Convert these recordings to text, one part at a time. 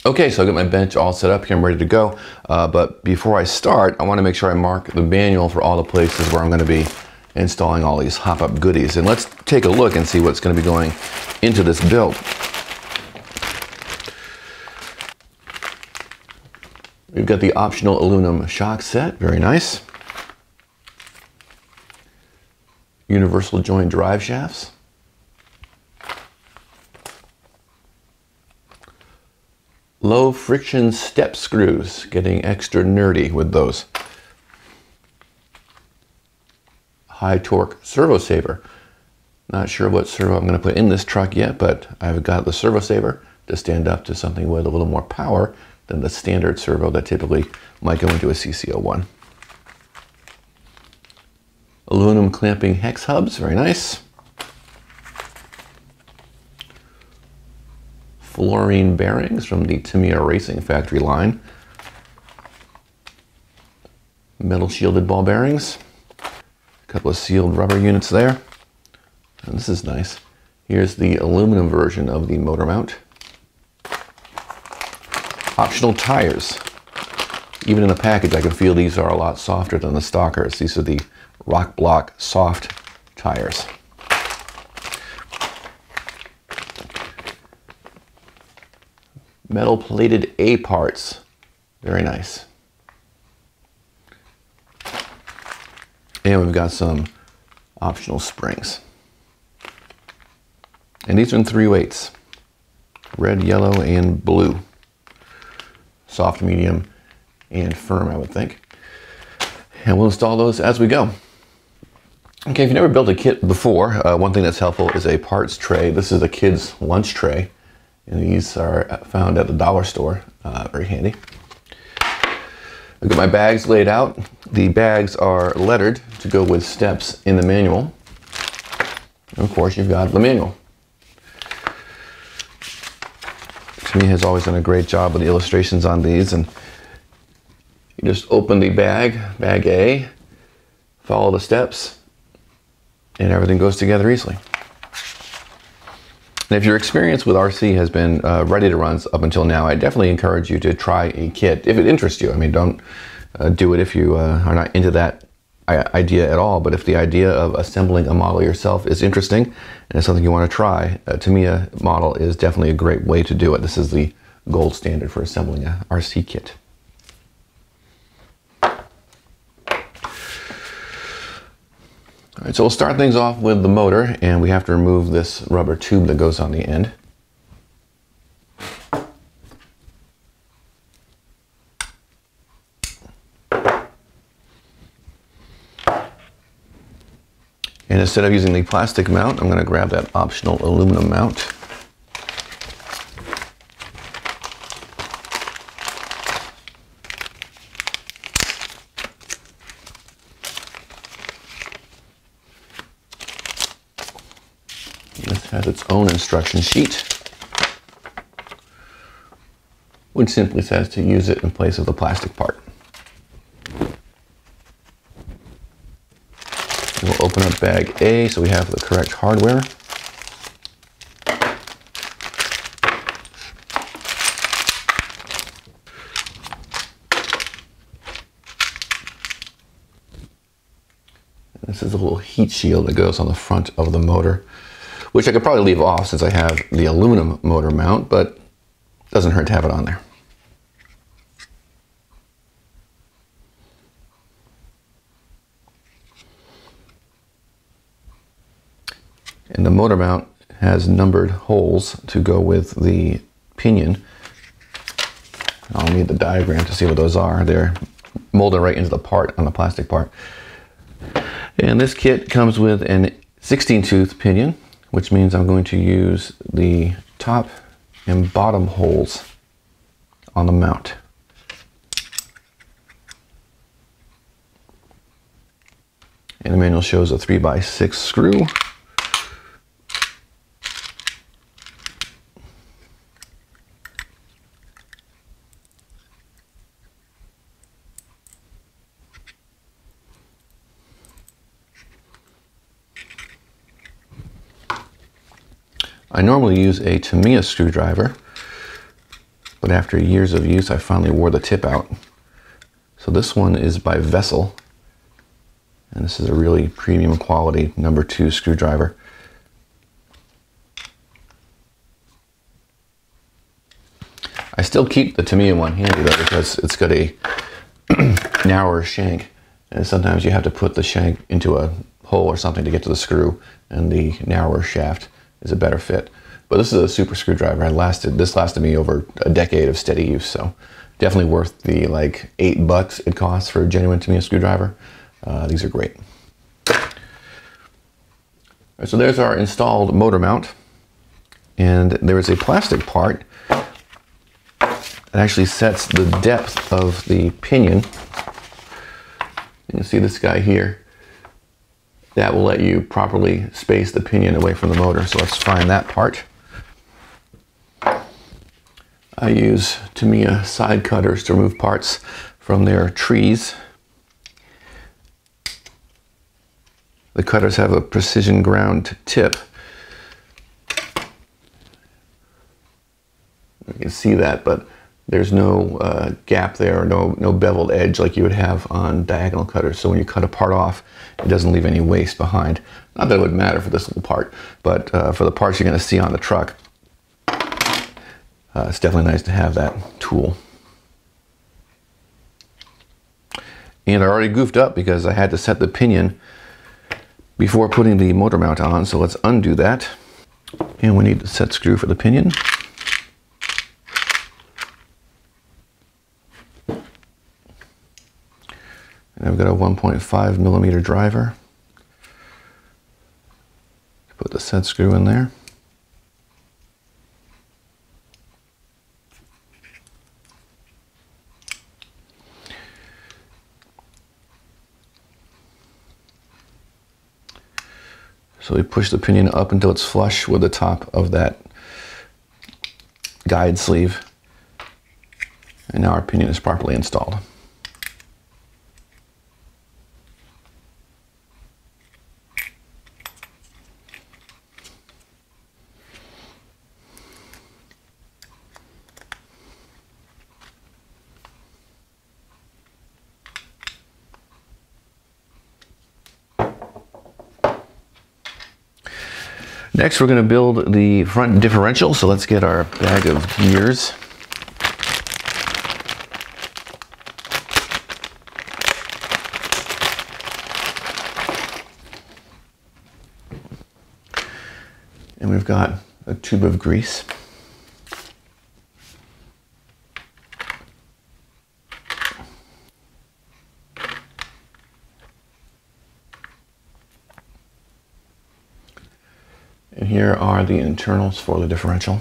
Okay, so I got my bench all set up here, I'm ready to go. But before I start, I want to make sure I mark the manual for all the places where I'm going to be installing all these hop-up goodies. And let's take a look and see what's going to be going into this build. We've got the optional aluminum shock set, very nice. Universal joint drive shafts. Low friction step screws, getting extra nerdy with those. High torque Servo Saver. Not sure what servo I'm going to put in this truck yet, but I've got the Servo Saver to stand up to something with a little more power than the standard servo that typically might go into a CC-01. Aluminum clamping hex hubs, very nice. Fluorine bearings from the Tamiya Racing factory line. Metal shielded ball bearings. A couple of sealed rubber units there. And this is nice. Here's the aluminum version of the motor mount. Optional tires. Even in the package, I can feel these are a lot softer than the stockers. These are the Rock Block soft tires. Metal plated A parts, very nice. And we've got some optional springs. And these are in 3 weights, red, yellow, and blue. Soft, medium, and firm, I would think. And we'll install those as we go. Okay, if you've never built a kit before, one thing that's helpful is a parts tray. This is a kid's lunch tray. And these are found at the dollar store, very handy. I've got my bags laid out. The bags are lettered to go with steps in the manual. And of course, you've got the manual. Tamiya has always done a great job with the illustrations on these, and you just open the bag A, follow the steps, and everything goes together easily. And if your experience with RC has been ready to runs up until now, I definitely encourage you to try a kit if it interests you. I mean, don't do it if you are not into that idea at all, but if the idea of assembling a model yourself is interesting and it's something you want to try, a Tamiya model is definitely a great way to do it. This is the gold standard for assembling an RC kit. All right, so we'll start things off with the motor, and we have to remove this rubber tube that goes on the end. And instead of using the plastic mount, I'm going to grab that optional aluminum mount. This has its own instruction sheet, which simply says to use it in place of the plastic part. We'll open up bag A so we have the correct hardware. And this is a little heat shield that goes on the front of the motor, which I could probably leave off since I have the aluminum motor mount, but it doesn't hurt to have it on there. And the motor mount has numbered holes to go with the pinion. I'll need the diagram to see what those are. They're molded right into the part on the plastic part. And this kit comes with an 16-tooth pinion, which means I'm going to use the top and bottom holes on the mount. And the manual shows a 3x6 screw. I normally use a Tamiya screwdriver, but after years of use, I finally wore the tip out. So this one is by Vessel, and this is a really premium quality #2 screwdriver. I still keep the Tamiya one handy though, because it's got a narrower shank, and sometimes you have to put the shank into a hole or something to get to the screw, and the narrower shaft is a better fit. But this is a super screwdriver. This lasted me over a decade of steady use, so definitely worth the like $8 it costs for a genuine Tamiya screwdriver. These are great. Right, so there's our installed motor mount, and there is a plastic part that actually sets the depth of the pinion. You can see this guy here. That will let you properly space the pinion away from the motor. So let's find that part. I use Tamiya side cutters to remove parts from their trees. The cutters have a precision ground tip. You can see that, but there's no gap there, or no beveled edge like you would have on diagonal cutters. So when you cut a part off, it doesn't leave any waste behind. Not that it would matter for this little part, but for the parts you're going to see on the truck, it's definitely nice to have that tool. And I already goofed up because I had to set the pinion before putting the motor mount on, so let's undo that. And we need the set screw for the pinion. And I've got a 1.5 millimeter driver. Put the set screw in there. So we push the pinion up until it's flush with the top of that guide sleeve. And now our pinion is properly installed. Next, we're going to build the front differential, so let's get our bag of gears. And we've got a tube of grease. And here are the internals for the differential.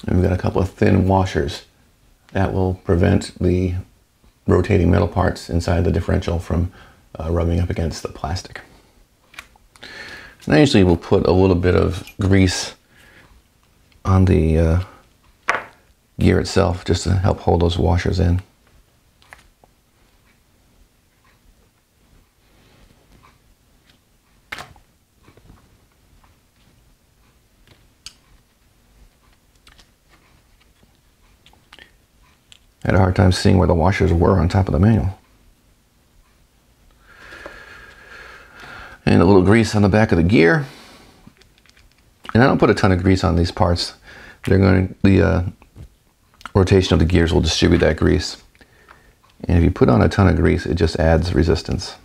And we've got a couple of thin washers that will prevent the rotating metal parts inside the differential from rubbing up against the plastic. And I usually will put a little bit of grease on the gear itself just to help hold those washers in. I had a hard time seeing where the washers were on top of the manual. And a little grease on the back of the gear. And I don't put a ton of grease on these parts. The rotation of the gears will distribute that grease. And if you put on a ton of grease, it just adds resistance.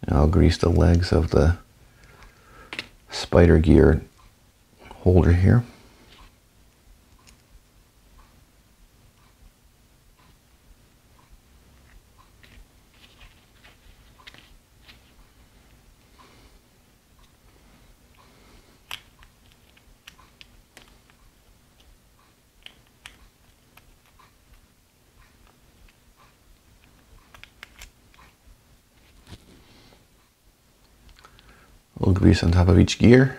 And I'll grease the legs of the spider gear holder here. A little grease on top of each gear.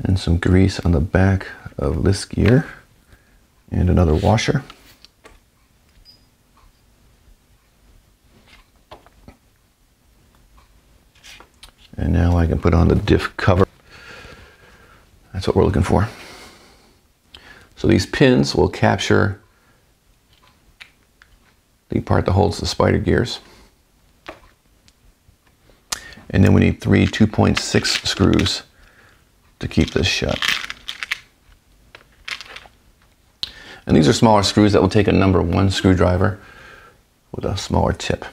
And some grease on the back of this gear. And another washer. And now I can put on the diff cover. That's what we're looking for. So these pins will capture the part that holds the spider gears. And then we need 3 2.6 screws to keep this shut. And these are smaller screws that will take a number 1 screwdriver with a smaller tip.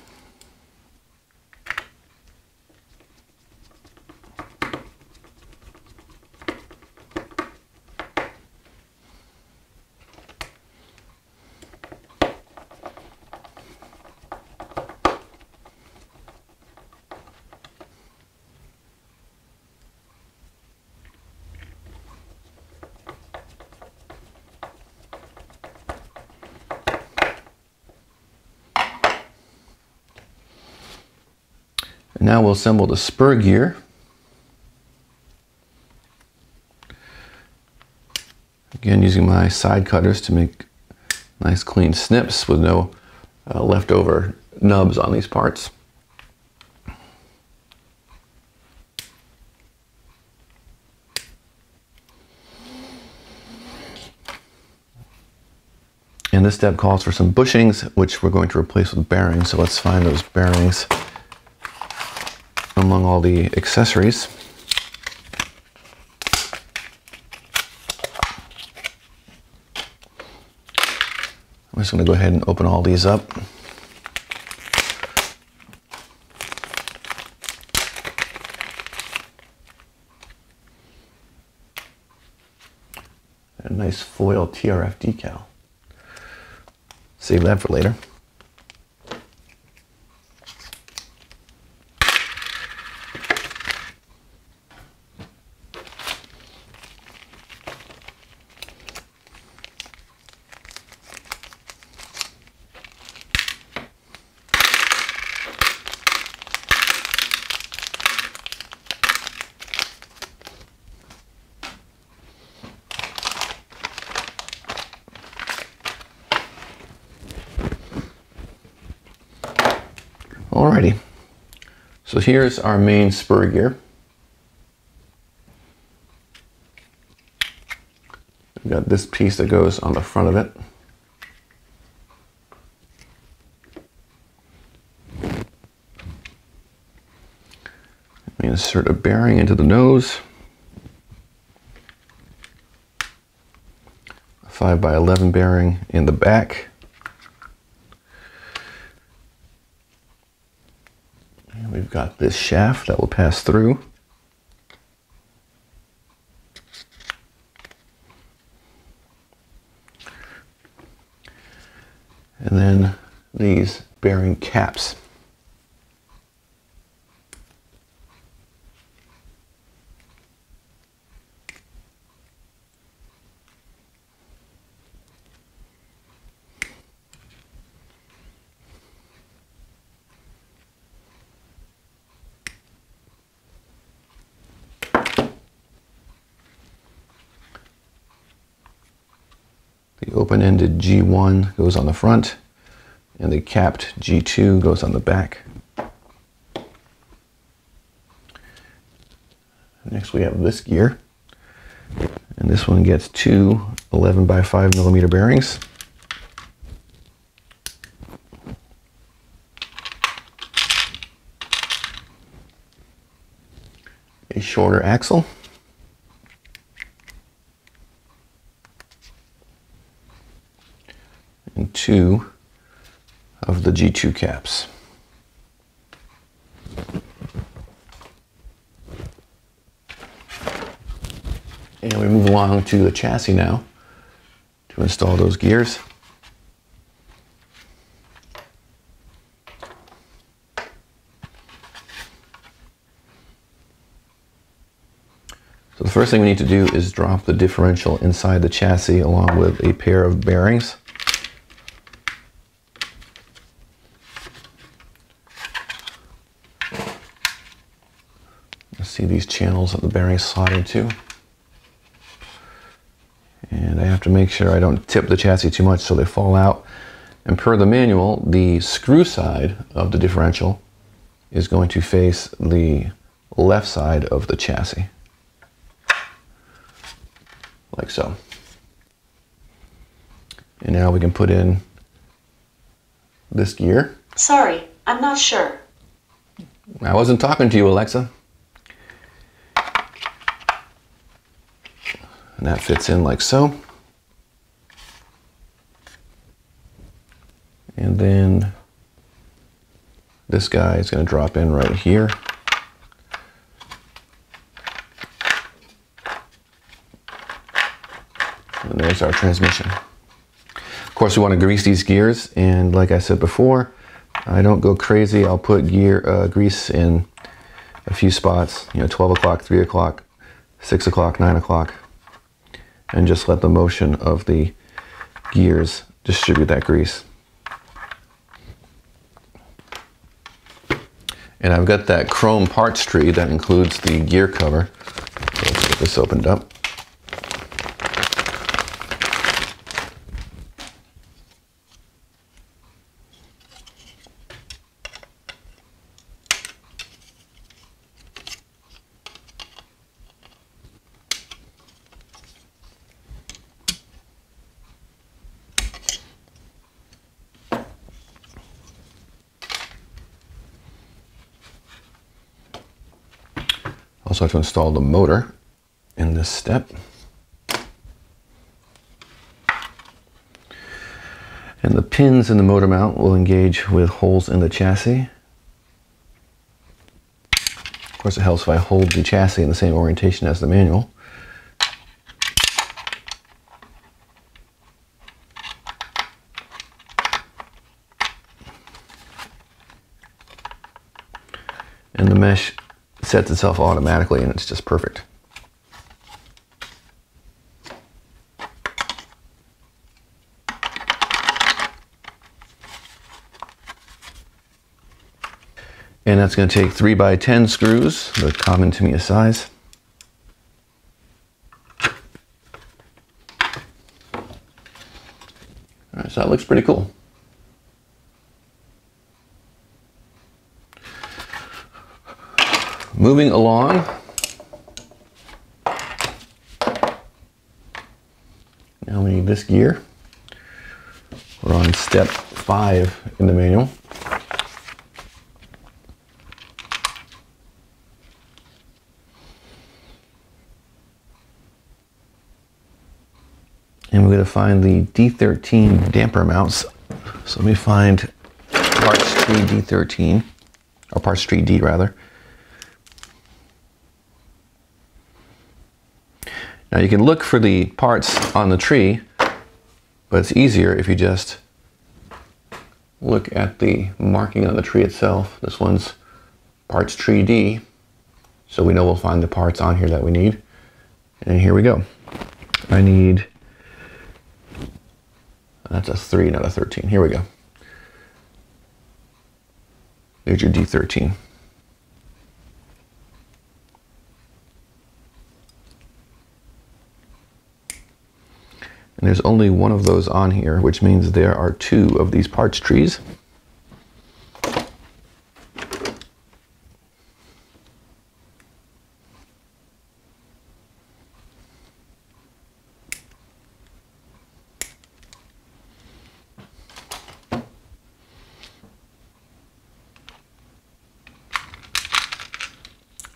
Now we'll assemble the spur gear. Again, using my side cutters to make nice clean snips with no leftover nubs on these parts. And this step calls for some bushings, which we're going to replace with bearings. So let's find those bearings among all the accessories. I'm just going to go ahead and open all these up. A nice foil TRF decal. Save that for later. Alrighty, so here's our main spur gear. We've got this piece that goes on the front of it. We insert a bearing into the nose. A 5x11 bearing in the back. We've got this shaft that will pass through. And then these bearing caps. The open-ended G1 goes on the front, and the capped G2 goes on the back. Next we have this gear, and this one gets 2 11x5mm bearings. A shorter axle. And 2 of the G2 caps. And we move along to the chassis now to install those gears. So the first thing we need to do is drop the differential inside the chassis along with a pair of bearings. See these channels that the bearings slot into. have to make sure I don't tip the chassis too much so they fall out. And per the manual, the screw side of the differential is going to face the left side of the chassis. Like so. And now we can put in this gear. Sorry, I'm not sure. I wasn't talking to you, Alexa. And that fits in like so. And then this guy is going to drop in right here. And there's our transmission. Of course, we want to grease these gears, and like I said before, I don't go crazy. I'll put grease in a few spots, 12 o'clock, 3 o'clock, 6 o'clock, 9 o'clock, and just let the motion of the gears distribute that grease. And I've got that chrome parts tree that includes the gear cover. So let's get this opened up. Also have to install the motor in this step. And the pins in the motor mount will engage with holes in the chassis. Of course, it helps if I hold the chassis in the same orientation as the manual. And the mesh sets itself automatically, and it's just perfect. And that's going to take 3x10 screws, the common Tamiya size. All right, so that looks pretty cool. Moving along, now we need this gear. We're on step 5 in the manual. And we're going to find the D13 damper mounts. So let me find parts tree D13, or parts tree D rather. Now you can look for the parts on the tree, but it's easier if you just look at the marking on the tree itself. This one's parts tree D, so we know we'll find the parts on here that we need. And here we go. I need, that's a 3, not a 13. Here we go. There's your D13. And there's only one of those on here, which means there are 2 of these parts trees.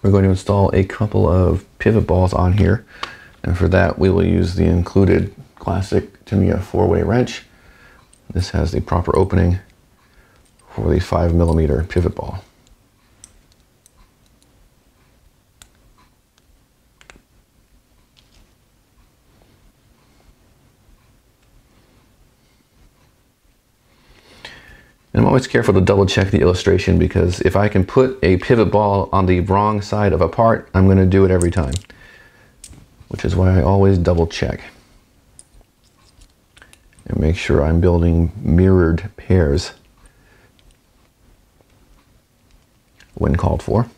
We're going to install a couple of pivot balls on here, and for that we will use the included classic Tamiya 4-way wrench. This has the proper opening for the 5mm pivot ball. And I'm always careful to double check the illustration, because if I can put a pivot ball on the wrong side of a part, I'm going to do it every time, which is why I always double check and make sure I'm building mirrored pairs when called for.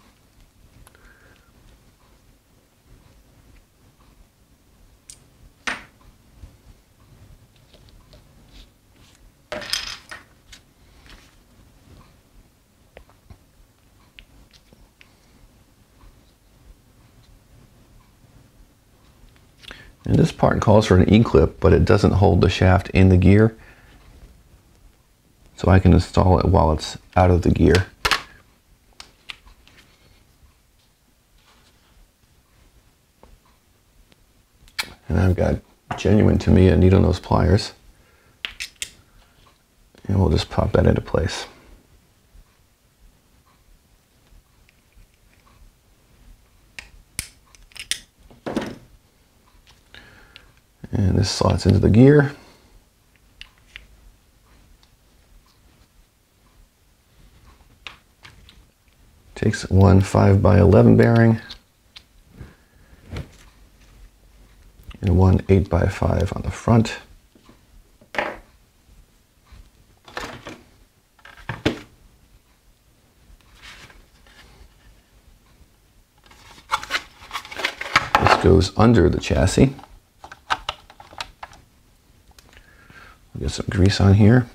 And this part calls for an E-clip, but it doesn't hold the shaft in the gear. So I can install it while it's out of the gear. And I've got genuine Tamiya needle nose pliers. And we'll just pop that into place. And this slots into the gear. Takes one 5x11 bearing and one 8x5 on the front. This goes under the chassis. Get some grease on here.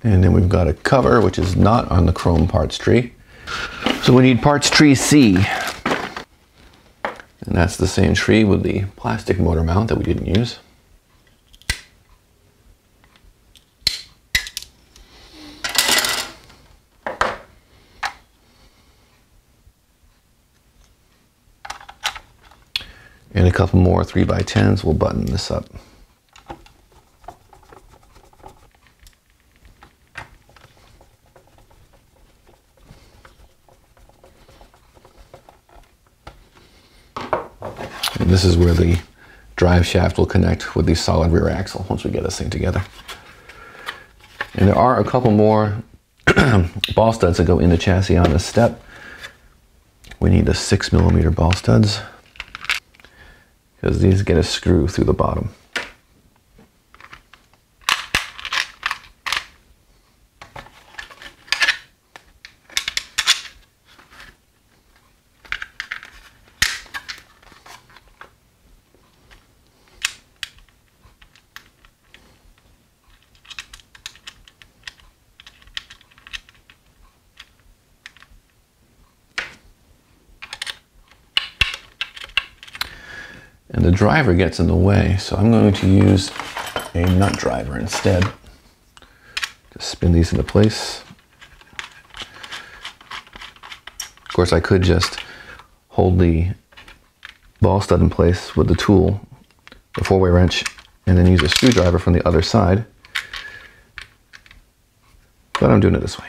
And then we've got a cover, which is not on the chrome parts tree. So we need parts tree C. And that's the same tree with the plastic motor mount that we didn't use. And a couple more 3x10s will button this up. And this is where the drive shaft will connect with the solid rear axle once we get this thing together. And there are a couple more ball studs that go in the chassis on this step. We need the 6mm ball studs because these get a screw through the bottom. And the driver gets in the way, so I'm going to use a nut driver instead. Just spin these into place. Of course, I could just hold the ball stud in place with the tool, the 4-way wrench, and then use a screwdriver from the other side. But I'm doing it this way.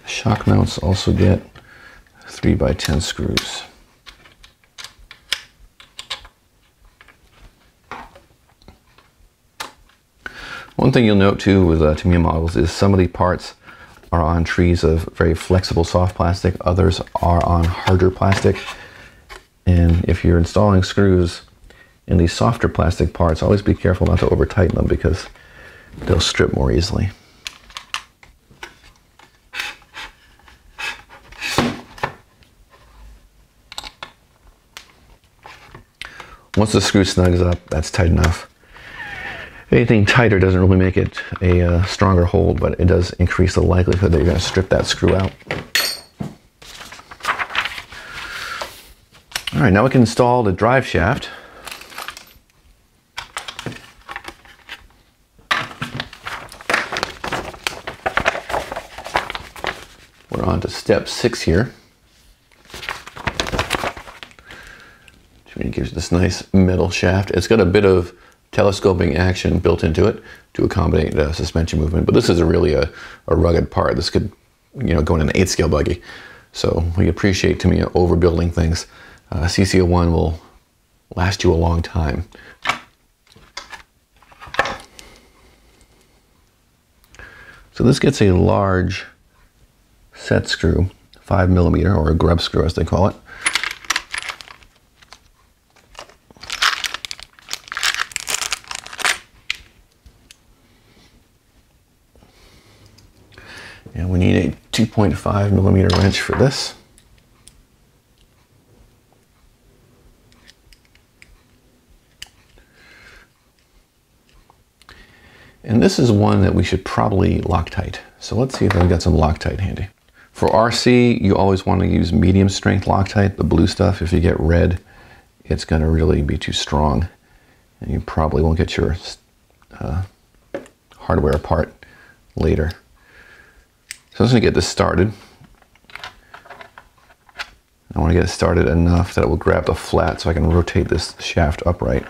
Shock mounts also get 3x10 screws. One thing you'll note too with Tamiya models is some of the parts are on trees of very flexible soft plastic, others are on harder plastic. And if you're installing screws in these softer plastic parts, always be careful not to over tighten them because they'll strip more easily. Once the screw snugs up, that's tight enough. Anything tighter doesn't really make it a stronger hold, but it does increase the likelihood that you're going to strip that screw out. All right, now we can install the drive shaft. We're on to step 6 here. It gives this nice metal shaft. It's got a bit of telescoping action built into it to accommodate suspension movement, but this is really a rugged part. This could, go in an 8-scale buggy. So we appreciate Tamiya overbuilding things. CC-01 will last you a long time. So this gets a large set screw 5mm, or a grub screw as they call it. And we need a 2.5mm wrench for this. And this is one that we should probably Loctite. So let's see if I've got some Loctite handy. For RC, you always want to use medium strength Loctite, the blue stuff. If you get red, it's going to really be too strong, and you probably won't get your hardware apart later. So I'm just going to get this started. I want to get it started enough that it will grab the flat so I can rotate this shaft upright.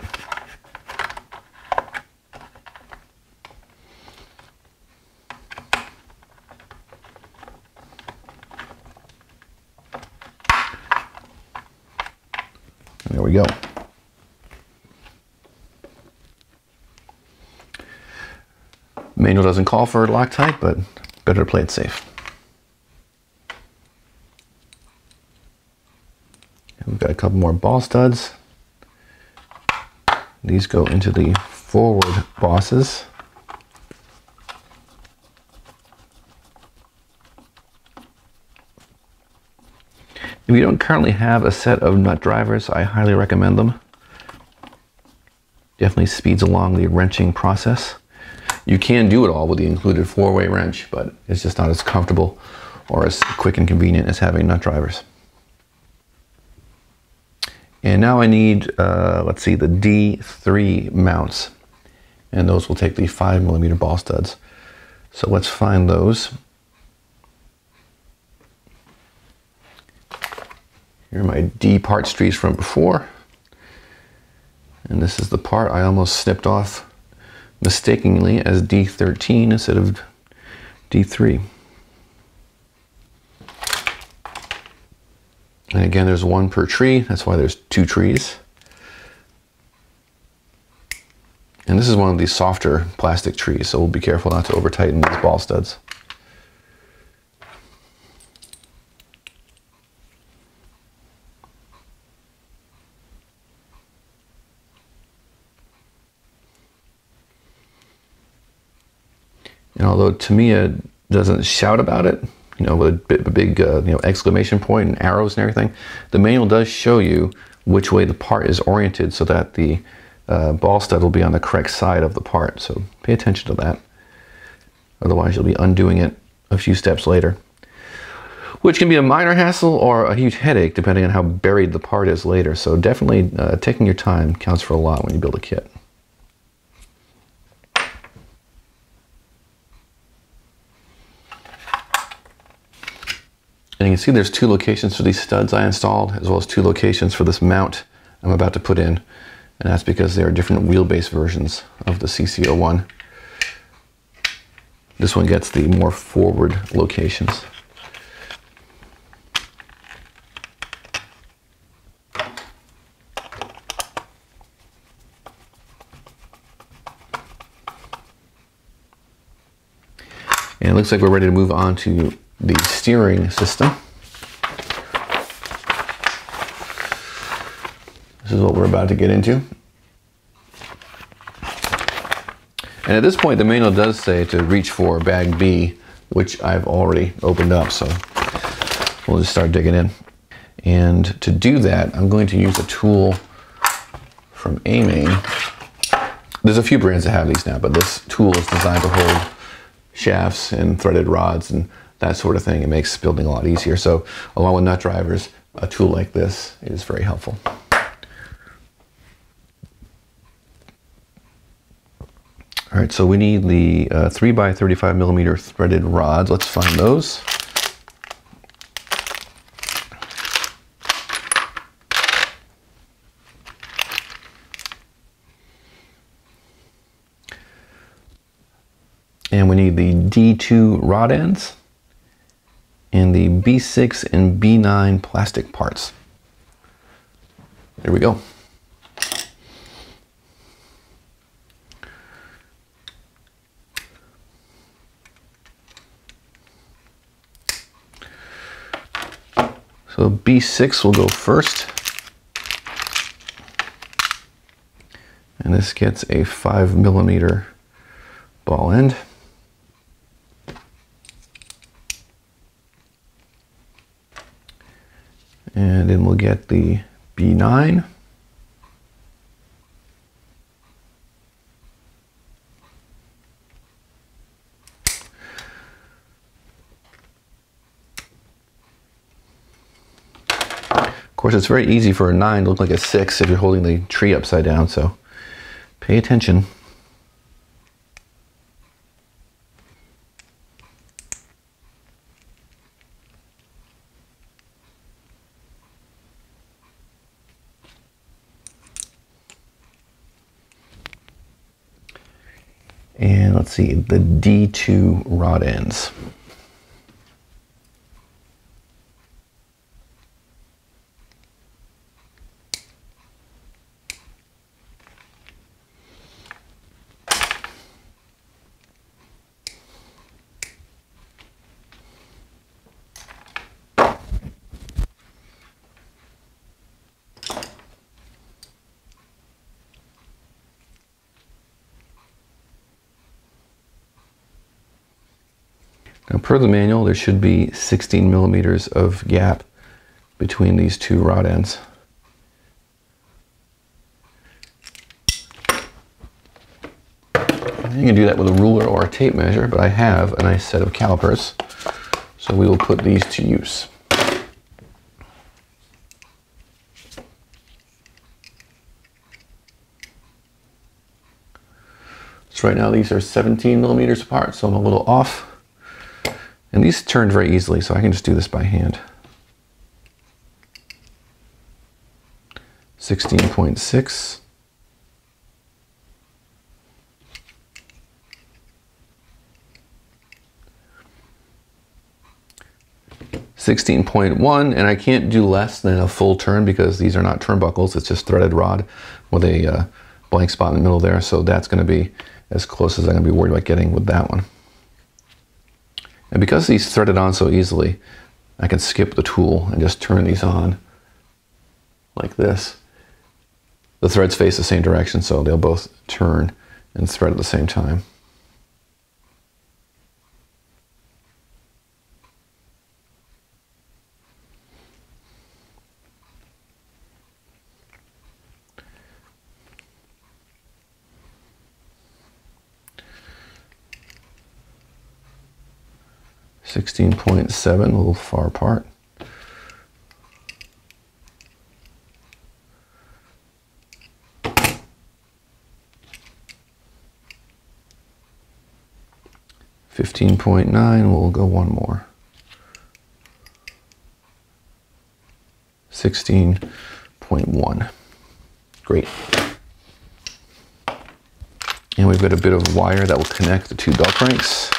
There we go. Manual doesn't call for Loctite, but better to play it safe. And we've got a couple more ball studs. These go into the forward bosses. If you don't currently have a set of nut drivers, I highly recommend them. Definitely speeds along the wrenching process. You can do it all with the included 4-way wrench, but it's just not as comfortable or as quick and convenient as having nut drivers. And now I need, let's see, the D3 mounts. And those will take the 5mm ball studs. So let's find those. Here are my D part streets from before. And this is the part I almost snipped off mistakenly as D13 instead of D3. And again, there's one per tree. That's why there's 2 trees. And this is one of these softer plastic trees, so we'll be careful not to over tighten these ball studs. And although Tamiya doesn't shout about it, you know, with a big you know, exclamation point and arrows and everything, the manual does show you which way the part is oriented so that the ball stud will be on the correct side of the part. So pay attention to that. Otherwise, you'll be undoing it a few steps later, which can be a minor hassle or a huge headache depending on how buried the part is later. So definitely taking your time counts for a lot when you build a kit. And you can see there's 2 locations for these studs I installed, as well as 2 locations for this mount I'm about to put in. And that's because there are different wheelbase versions of the CC-01. This one gets the more forward locations. And it looks like we're ready to move on to the steering system. This is what we're about to get into. And at this point, the manual does say to reach for bag B, which I've already opened up, so we'll just start digging in. And to do that, I'm going to use a tool from A-Main. There's a few brands that have these now, but this tool is designed to hold shafts and threaded rods and that sort of thing. It makes building a lot easier. So along with nut drivers, a tool like this is very helpful. All right, so we need the 3x35mm threaded rods. Let's find those. And we need the D2 rod ends and the B6 and B9 plastic parts. There we go. So B6 will go first. And this gets a 5mm ball end. And then we'll get the B9. Of course, it's very easy for a 9 to look like a 6 if you're holding the tree upside down, so pay attention. And let's see, the D2 rod ends. Now, per the manual, there should be 16mm of gap between these two rod ends. You can do that with a ruler or a tape measure, but I have a nice set of calipers, so we will put these to use. So right now these are 17mm apart, so I'm a little off. And these turn very easily, so I can just do this by hand. 16.6. 16.1, and I can't do less than a full turn because these are not turnbuckles, it's just threaded rod with a blank spot in the middle there, so that's going to be as close as I'm going to be worried about getting with that one. And because these threaded on so easily, I can skip the tool and just turn these on like this. The threads face the same direction, so they'll both turn and thread at the same time. .7, a little far apart. .9, we'll go one more. 16.1. Great. And we've got a bit of wire that will connect the two belt cranks.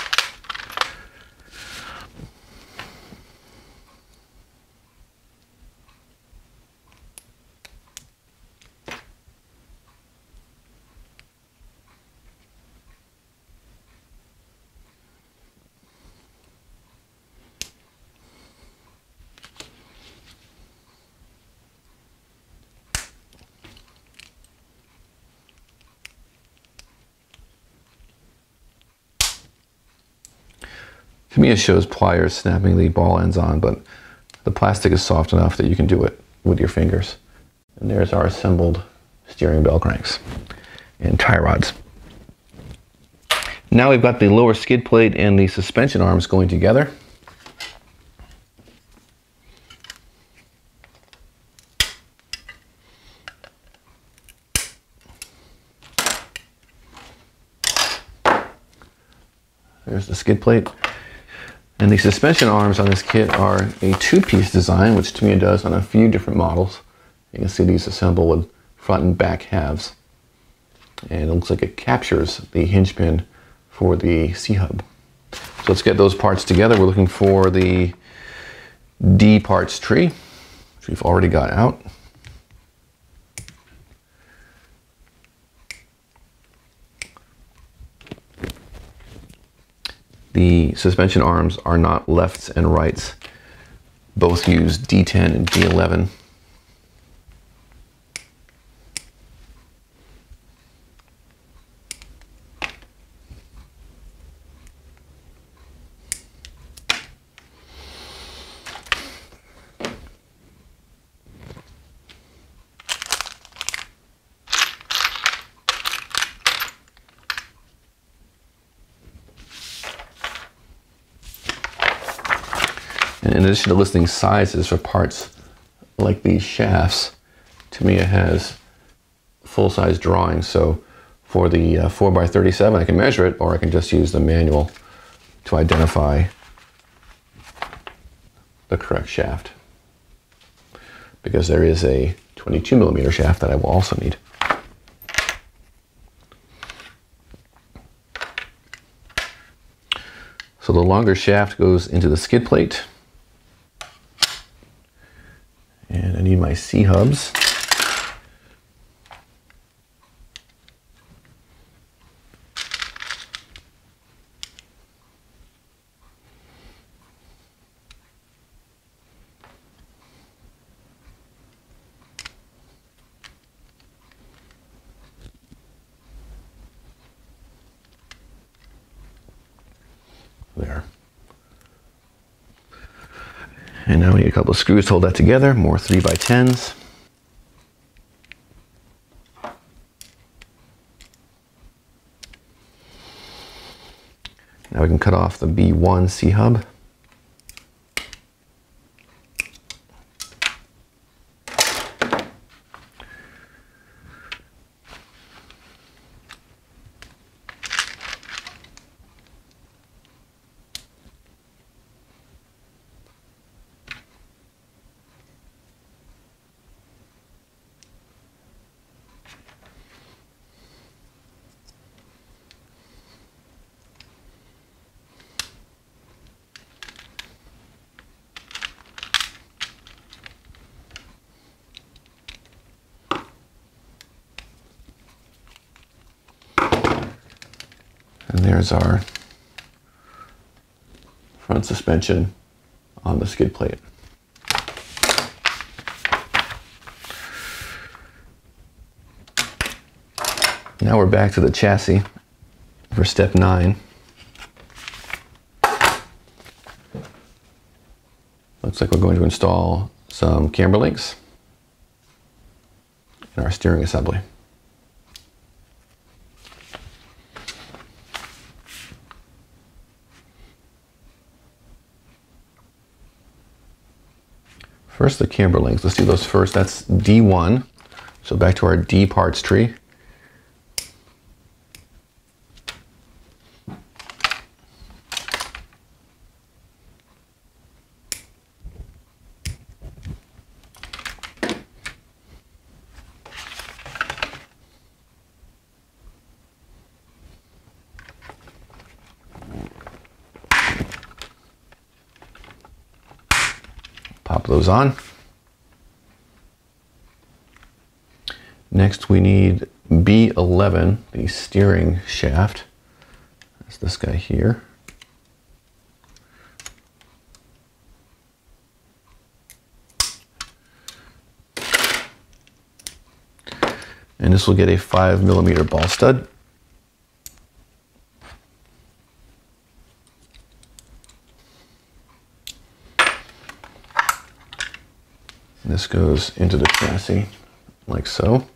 Tamiya shows pliers snapping the ball ends on, but the plastic is soft enough that you can do it with your fingers. And there's our assembled steering bell cranks and tie rods. Now we've got the lower skid plate and the suspension arms going together. There's the skid plate. And the suspension arms on this kit are a two-piece design, which Tamiya does on a few different models. You can see these assemble with front and back halves. And it looks like it captures the hinge pin for the C-hub. So let's get those parts together. We're looking for the D parts tree, which we've already got out. The suspension arms are not lefts and rights. Both use D10 and D11. And in addition to listing sizes for parts like these shafts, Tamiya has full-size drawings. So for the 4x37, I can measure it, or I can just use the manual to identify the correct shaft. Because there is a 22mm shaft that I will also need. So the longer shaft goes into the skid plate. And I need my C-hubs. There. And now we need a couple of screws to hold that together, more 3x10s. Now we can cut off the B1 C-hub. And there's our front suspension on the skid plate. Now we're back to the chassis for step 9. Looks like we're going to install some camber links in our steering assembly. First, the camber links. Let's do those first. That's D1. So back to our D parts tree. Pop those on. Next we need B11, the steering shaft. That's this guy here. And this will get a 5mm ball stud. This goes into the chassis like so.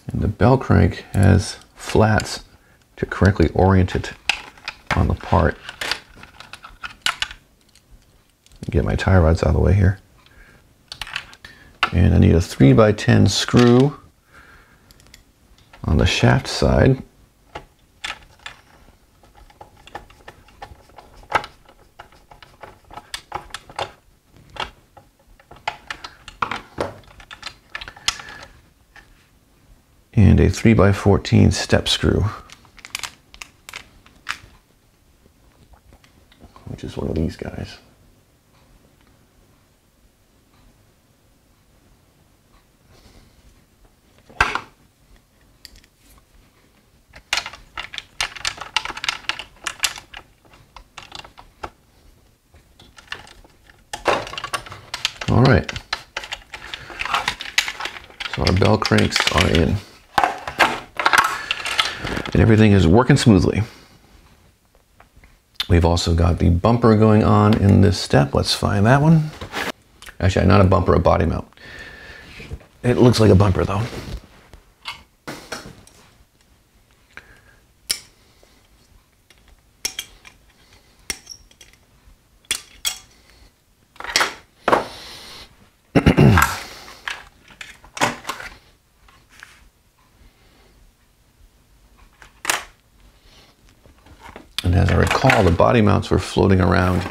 And the bell crank has flats to correctly orient it on the part. Get my tie rods out of the way here. And I need a 3x10 screw on the shaft side. And a 3x14 step screw, which is one of these guys. So our bell cranks are in. And everything is working smoothly. We've also got the bumper going on in this step. Let's find that one. Actually, not a bumper, a body mount. It looks like a bumper though. And as I recall, the body mounts were floating around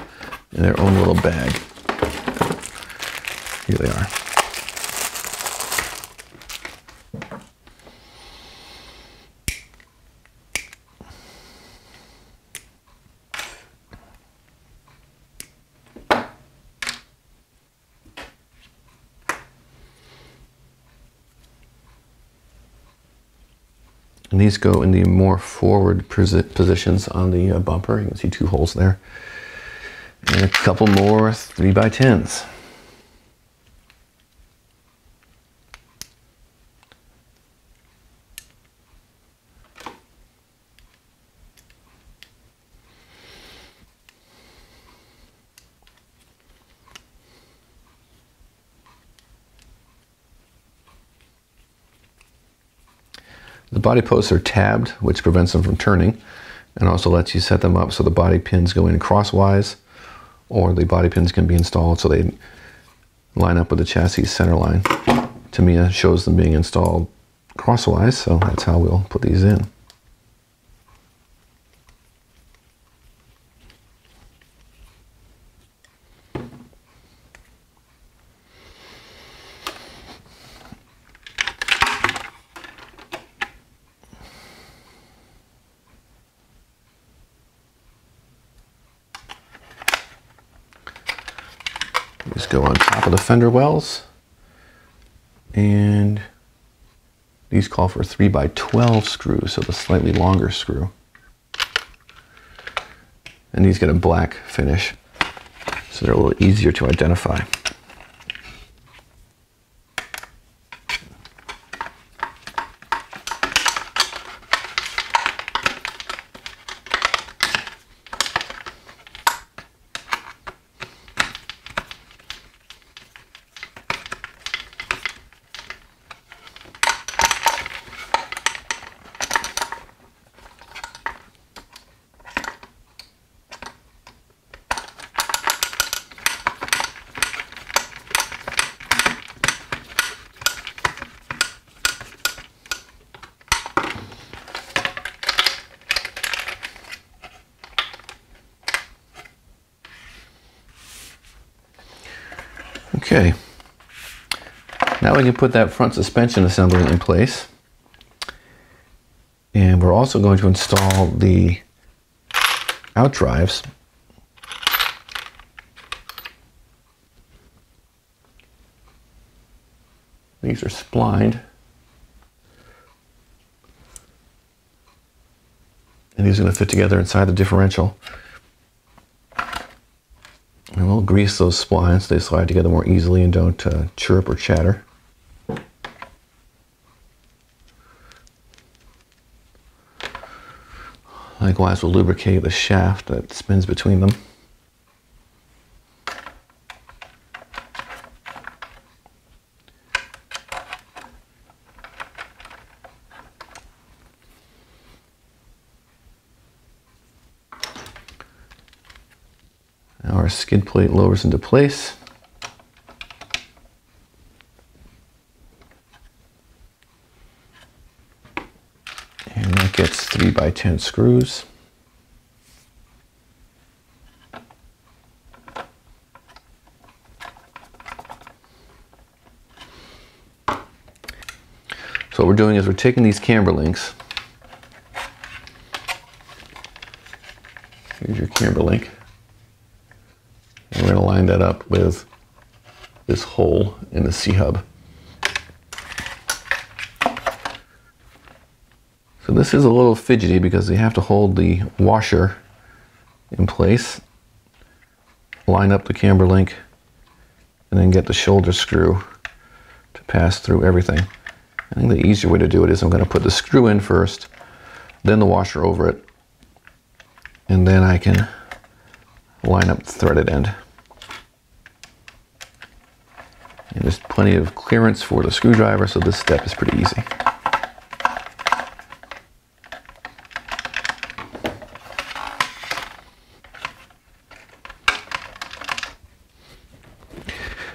in their own little bag. Here they are. And these go in the more forward positions on the bumper. You can see 2 holes there. And a couple more 3x10s. The body posts are tabbed, which prevents them from turning, and also lets you set them up so the body pins go in crosswise, or the body pins can be installed so they line up with the chassis center line. Tamiya shows them being installed crosswise, so that's how we'll put these in. Just go on top of the fender wells, and these call for 3x12 screws, so the slightly longer screw. And these get a black finish, so they're a little easier to identify. Okay, now we can put that front suspension assembly in place, and we're also going to install the outdrives. These are splined, and these are going to fit together inside the differential. And we'll grease those splines so they slide together more easily and don't chirp or chatter. Likewise, we'll lubricate the shaft that spins between them. Now our skid plate lowers into place. And that gets 3x10 screws. So what we're doing is we're taking these camber links. Here's your camber link. And we're going to line that up with this hole in the C-hub. So this is a little fidgety because you have to hold the washer in place, line up the camber link, and then get the shoulder screw to pass through everything. I think the easier way to do it is I'm going to put the screw in first, then the washer over it, and then I can line up the threaded end. And there's plenty of clearance for the screwdriver, so this step is pretty easy.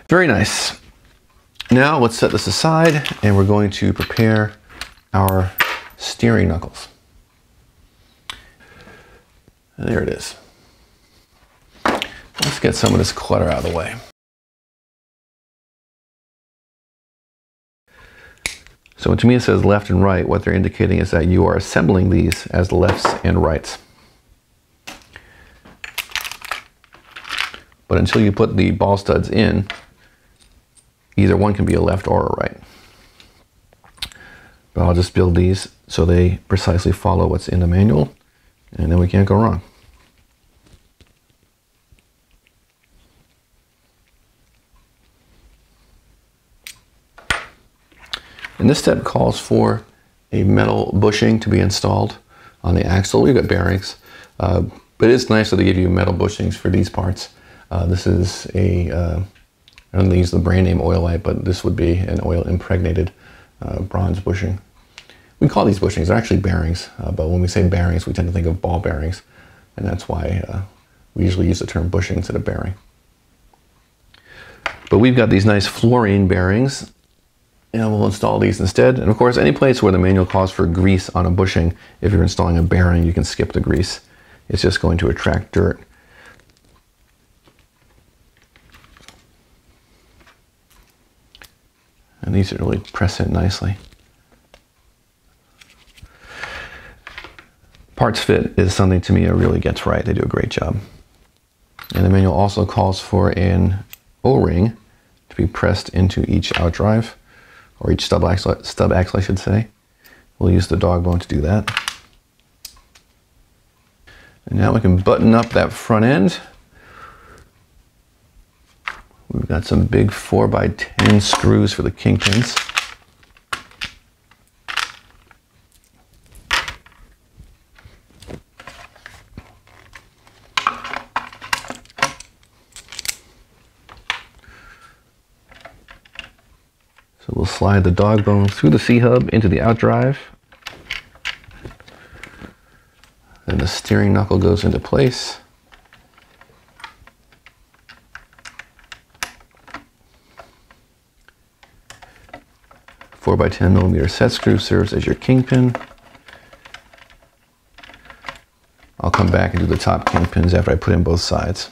Very nice. Now let's set this aside and we're going to prepare our steering knuckles. And there it is. Let's get some of this clutter out of the way. So when Tamiya says left and right, what they're indicating is that you are assembling these as lefts and rights. But until you put the ball studs in, either one can be a left or a right. But I'll just build these so they precisely follow what's in the manual, and then we can't go wrong. And this step calls for a metal bushing to be installed on the axle. We've got bearings, but it's nice that they give you metal bushings for these parts. This is a, I don't use the brand name Oilite, but this would be an oil impregnated bronze bushing. We call these bushings, they're actually bearings, but when we say bearings, we tend to think of ball bearings, and that's why we usually use the term bushing instead of bearing. But we've got these nice fluorine bearings, and we'll install these instead. And of course, any place where the manual calls for grease on a bushing, if you're installing a bearing, you can skip the grease. It's just going to attract dirt. And these really press in nicely. Parts fit is something Tamiya really gets right. They do a great job. And the manual also calls for an O-ring to be pressed into each outdrive, or each stub axle, I should say. We'll use the dog bone to do that. And now we can button up that front end. We've got some big 4x10 screws for the kingpins. So we'll slide the dog bone through the C-hub into the outdrive. Then the steering knuckle goes into place. By 10mm set screw serves as your kingpin. I'll come back and do the top kingpins after I put in both sides.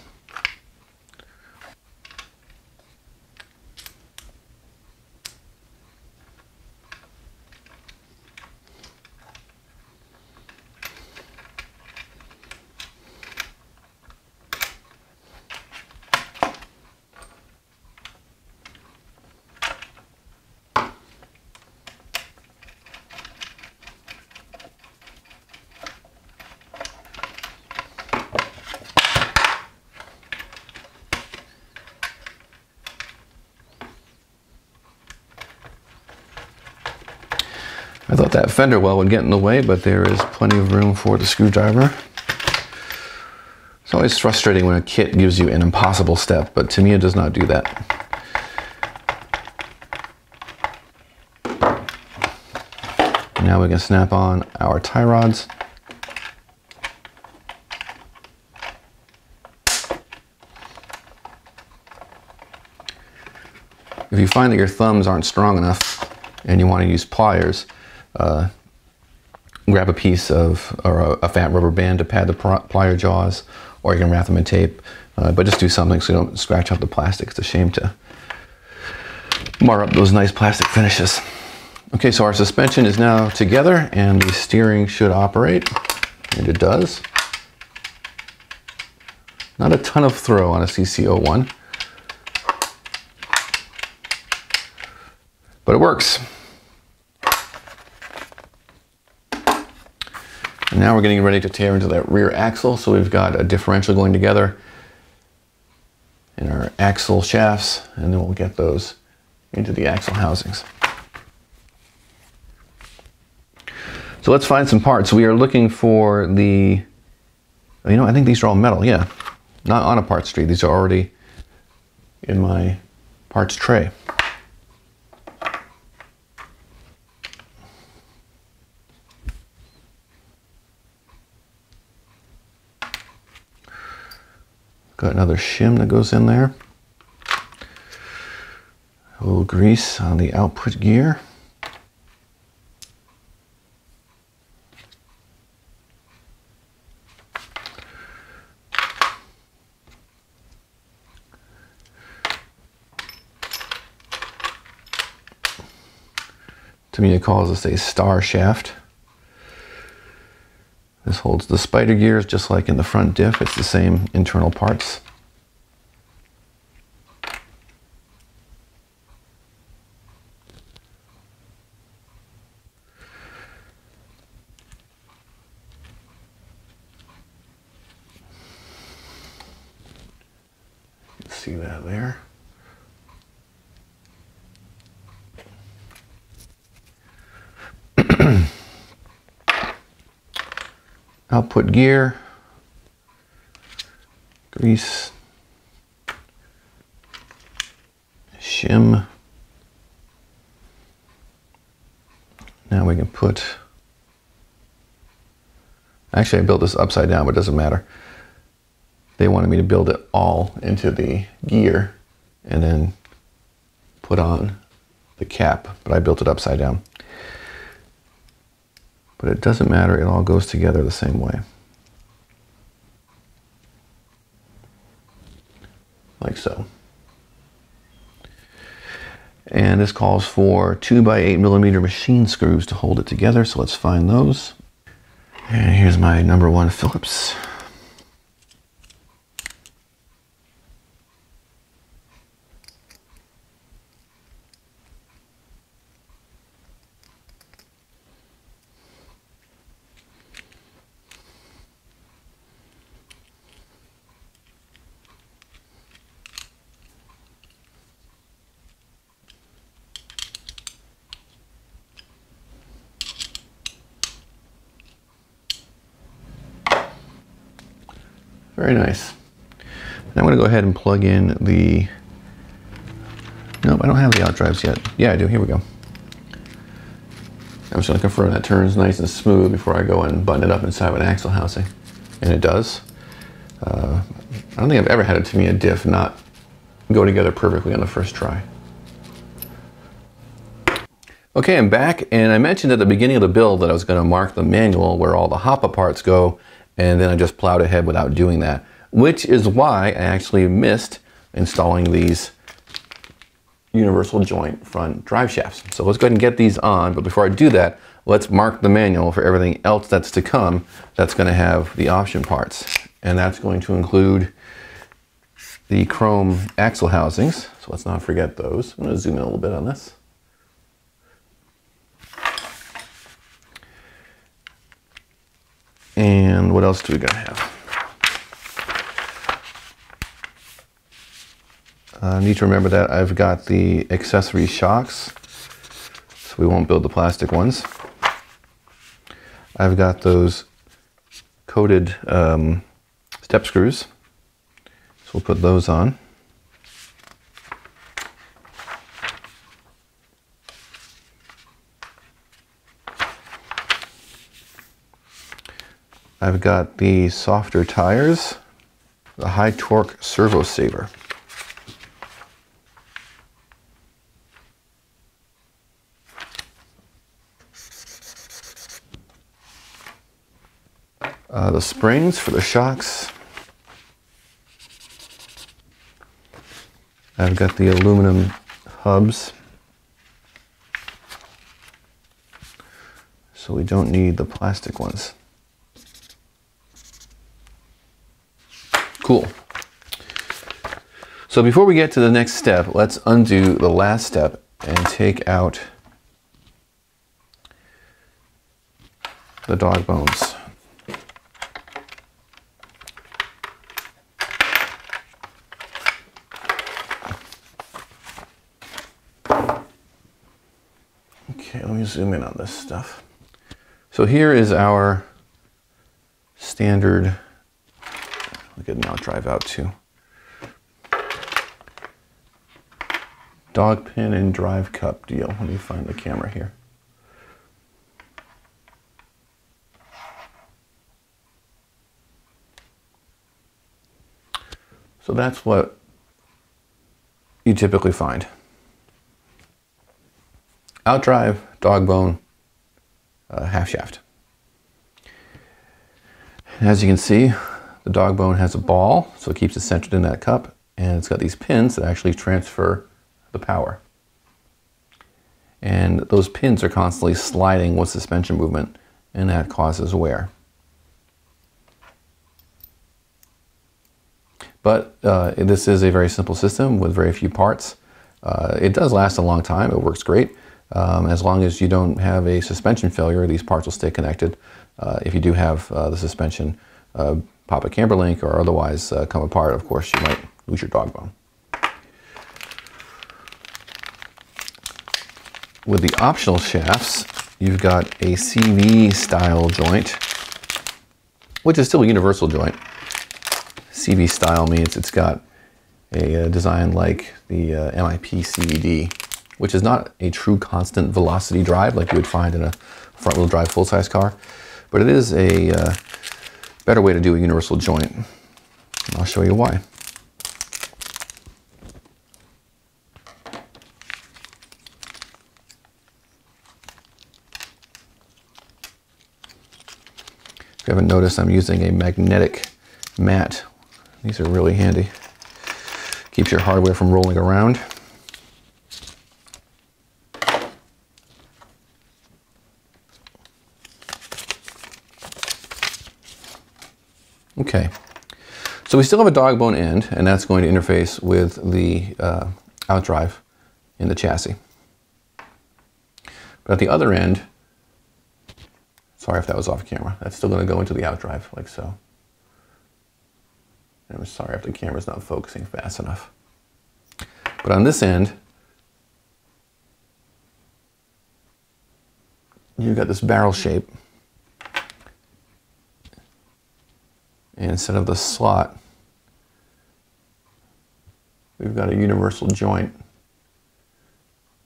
I thought that fender well would get in the way, but there is plenty of room for the screwdriver. It's always frustrating when a kit gives you an impossible step, but Tamiya does not do that. Now we can snap on our tie rods. If you find that your thumbs aren't strong enough and you want to use pliers, grab a piece of, or a fat rubber band to pad the plier jaws, or you can wrap them in tape, but just do something so you don't scratch out the plastic. It's a shame to mar up those nice plastic finishes. Okay, so our suspension is now together and the steering should operate, and it does. Not a ton of throw on a CC-01, but it works. And now we're getting ready to tear into that rear axle. So we've got a differential going together and our axle shafts, and then we'll get those into the axle housings. So let's find some parts. We are looking for the, you know, I think these are all metal, yeah. Not on a parts tree, these are already in my parts tray. Got another shim that goes in there. A little grease on the output gear. Tamiya calls this a star shaft. This holds the spider gears just like in the front diff. It's the same internal parts. You can see that there. Output gear, grease, shim. Now we can put, actually I built this upside down, but it doesn't matter. They wanted me to build it all into the gear and then put on the cap, but I built it upside down. But it doesn't matter, it all goes together the same way. Like so. And this calls for 2x8mm machine screws to hold it together, so let's find those. And here's my #1 Phillips. Very nice. Now I'm going to go ahead and plug in the, nope, I don't have the out drives yet. Yeah, I do. Here we go. I'm just going to confirm that turns nice and smooth before I go and button it up inside of an axle housing. And it does. I don't think I've ever had a Tamiya diff not go together perfectly on the first try. Okay, I'm back, and I mentioned at the beginning of the build that I was going to mark the manual where all the hopper parts go, and then I just plowed ahead without doing that, which is why I actually missed installing these universal joint front drive shafts. So let's go ahead and get these on, but before I do that, let's mark the manual for everything else that's to come that's going to have the option parts. And that's going to include the chrome axle housings, so let's not forget those. I'm going to zoom in a little bit on this. And what else do we gotta have? I need to remember that I've got the accessory shocks, so we won't build the plastic ones. I've got those coated step screws, so we'll put those on. I've got the softer tires, the high torque Servo Saver. The springs for the shocks. I've got the aluminum hubs, so we don't need the plastic ones. Cool. So before we get to the next step, let's undo the last step and take out the dog bones. Okay, let me zoom in on this stuff. So here is our standard, we could now drive out to dog pin and drive cup deal. Let me find the camera here. So that's what you typically find. Outdrive, dog bone, half shaft. And as you can see, the dog bone has a ball, so it keeps it centered in that cup, and it's got these pins that actually transfer the power. And those pins are constantly sliding with suspension movement, and that causes wear. But this is a very simple system with very few parts. It does last a long time. It works great. As long as you don't have a suspension failure, these parts will stay connected. If you do have the suspension pop a camber link or otherwise come apart, of course, you might lose your dog bone. With the optional shafts, you've got a CV style joint, which is still a universal joint. CV style means it's got a design like the MIP CVD, which is not a true constant velocity drive like you would find in a front-wheel drive full-size car, but it is a better way to do a universal joint. And I'll show you why. If you haven't noticed, I'm using a magnetic mat. These are really handy. Keeps your hardware from rolling around. Okay, so we still have a dog bone end, and that's going to interface with the outdrive in the chassis. But at the other end, sorry if that was off camera, that's still going to go into the outdrive like so. And I'm sorry if the camera's not focusing fast enough. But on this end, you've got this barrel shape. And instead of the slot, we've got a universal joint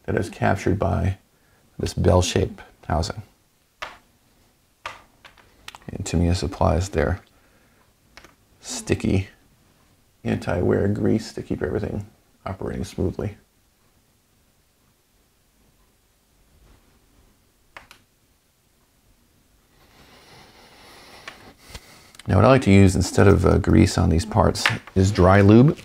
that is captured by this bell-shaped housing. And Tamiya supplies their sticky anti-wear grease to keep everything operating smoothly. Now what I like to use instead of grease on these parts is dry lube.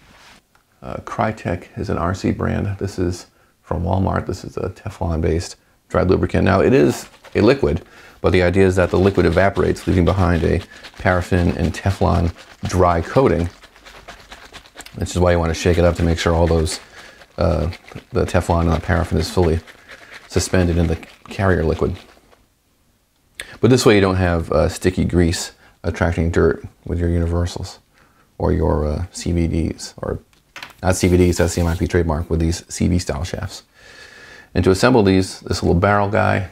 Crytek is an RC brand. This is from Walmart. This is a Teflon-based dry lubricant. Now it is a liquid, but the idea is that the liquid evaporates, leaving behind a paraffin and Teflon dry coating, which is why you want to shake it up to make sure all those, the Teflon and the paraffin is fully suspended in the carrier liquid. But this way you don't have sticky grease attracting dirt with your universals or your CVDs, or not CVDs, that's the MIP trademark, with these CV style shafts. And to assemble these, this little barrel guy,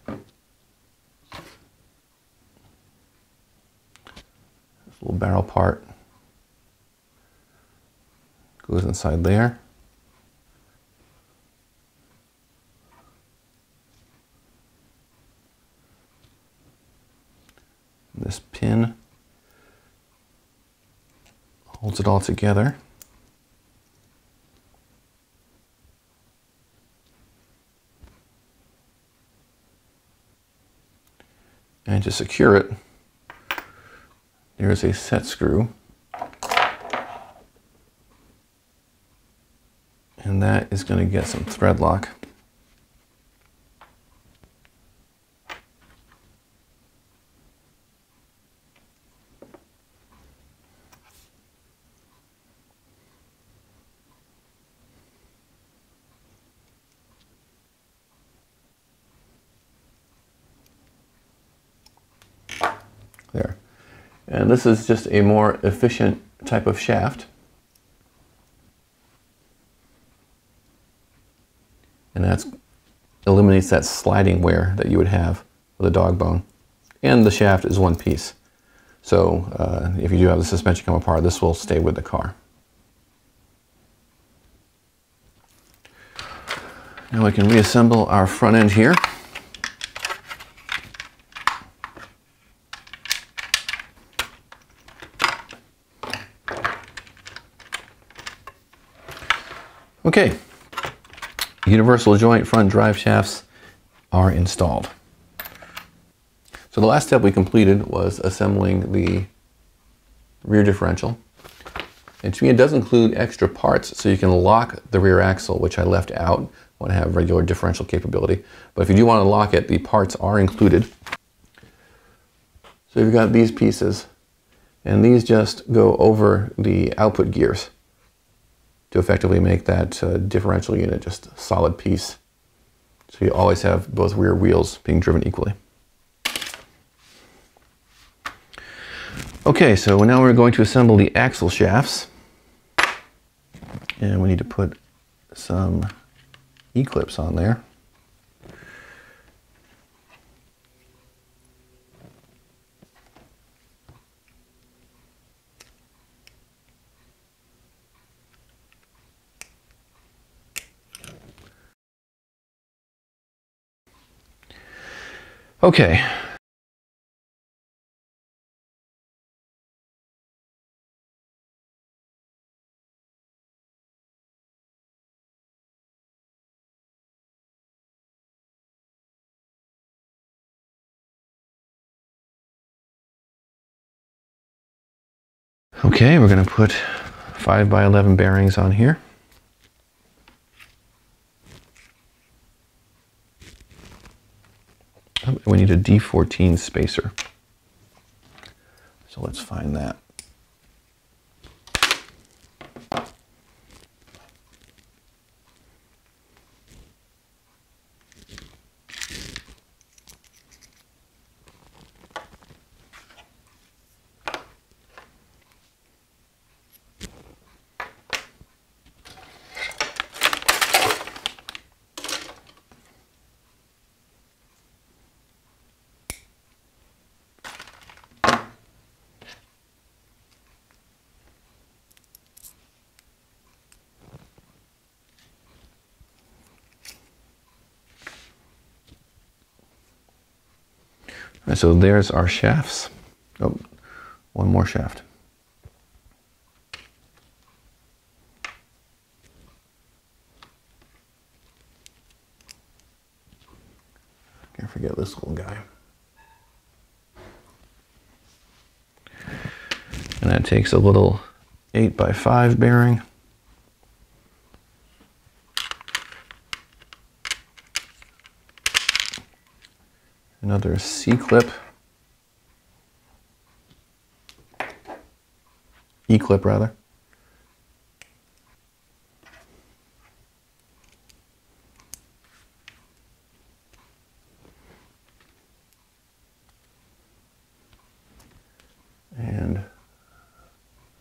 this little barrel part goes inside there. This pin holds it all together. And to secure it, there is a set screw. And that is going to get some thread lock. There. And this is just a more efficient type of shaft. and that eliminates that sliding wear that you would have with a dog bone. And the shaft is one piece. So if you do have the suspension come apart, this will stay with the car. Now we can reassemble our front end here. Okay, universal joint front drive shafts are installed. So the last step we completed was assembling the rear differential. And to me, it does include extra parts so you can lock the rear axle, which I left out when I have regular differential capability. But if you do want to lock it, the parts are included. So you've got these pieces, and these just go over the output gears to effectively make that differential unit just a solid piece. So you always have both rear wheels being driven equally. Okay, so now we're going to assemble the axle shafts. And we need to put some E-clips on there. Okay. Okay, we're going to put 5x11 bearings on here. We need a D13 spacer. So let's find that. All right, so there's our shafts. Oh, one more shaft. Can't forget this little guy. And that takes a little 8x5 bearing. Another C-clip, E-clip rather. And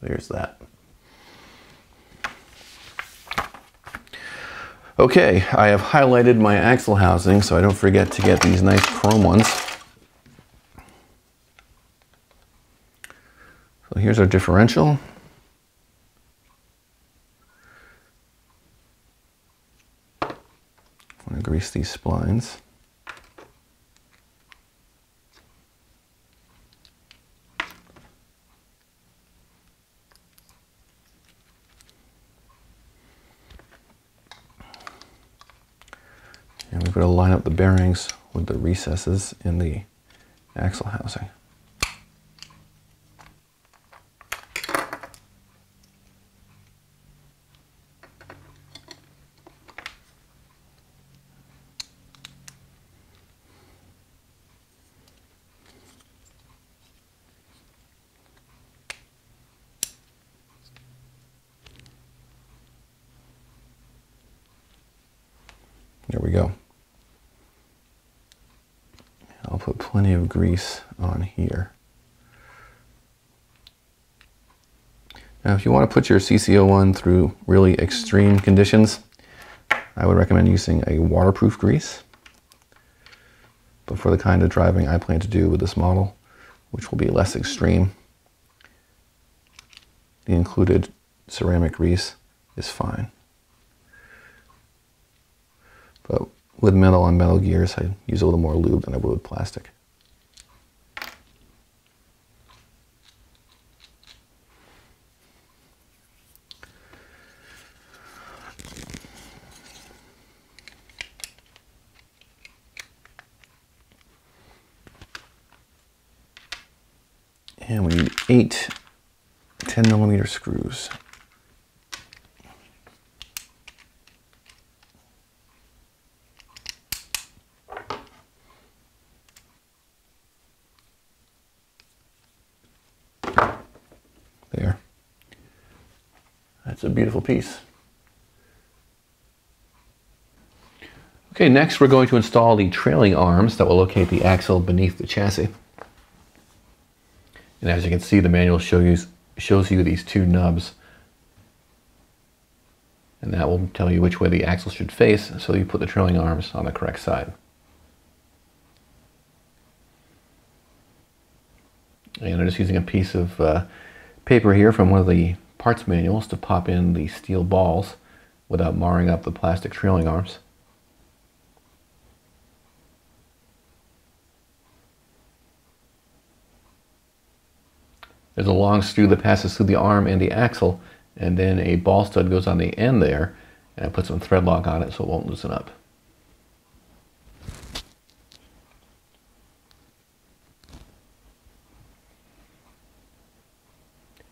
there's that. Okay, I have highlighted my axle housing so I don't forget to get these nice chrome ones. So here's our differential. I want to grease these splines. And we've got to line up the bearings with the recesses in the axle housing. There we go. I'll put plenty of grease on here. Now if you want to put your CC-01 through really extreme conditions, I would recommend using a waterproof grease. But for the kind of driving I plan to do with this model, which will be less extreme, the included ceramic grease is fine. But with metal on metal gears, I use a little more lube than I would with plastic. And we need 8 10mm screws. There. That's a beautiful piece. Okay, next we're going to install the trailing arms that will locate the axle beneath the chassis. And as you can see, the manual shows you these two nubs. And that will tell you which way the axle should face, so you put the trailing arms on the correct side. And I'm just using a piece of paper here from one of the parts manuals to pop in the steel balls without marring up the plastic trailing arms. There's a long screw that passes through the arm and the axle, and then a ball stud goes on the end there, and I put some thread lock on it so it won't loosen up.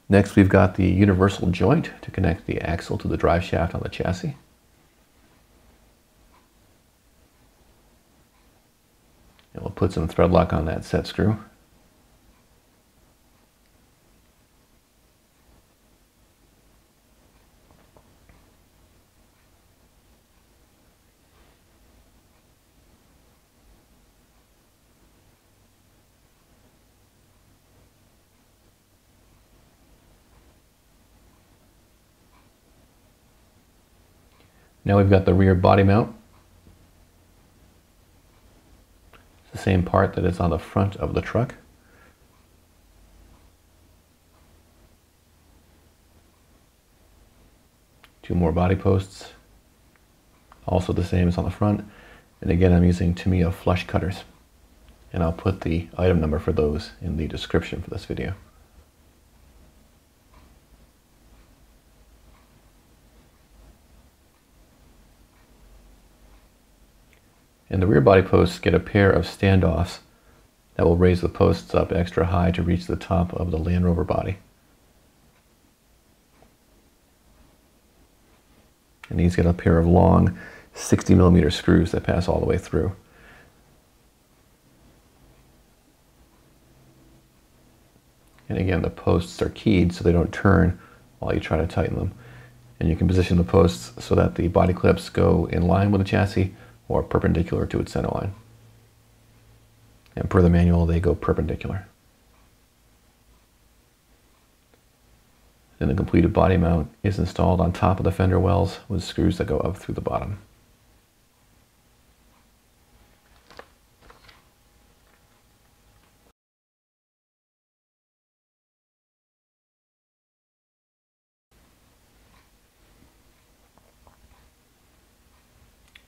Next, we've got the universal joint to connect the axle to the drive shaft on the chassis. And we'll put some thread lock on that set screw. Now we've got the rear body mount. It's the same part that is on the front of the truck. Two more body posts, also the same as on the front. And again, I'm using Tamiya flush cutters. And I'll put the item number for those in the description for this video. And the rear body posts get a pair of standoffs that will raise the posts up extra high to reach the top of the Land Rover body. And these get a pair of long 60mm screws that pass all the way through. And again, the posts are keyed so they don't turn while you try to tighten them. And you can position the posts so that the body clips go in line with the chassis or perpendicular to its center line. And per the manual, they go perpendicular. Then the completed body mount is installed on top of the fender wells with screws that go up through the bottom.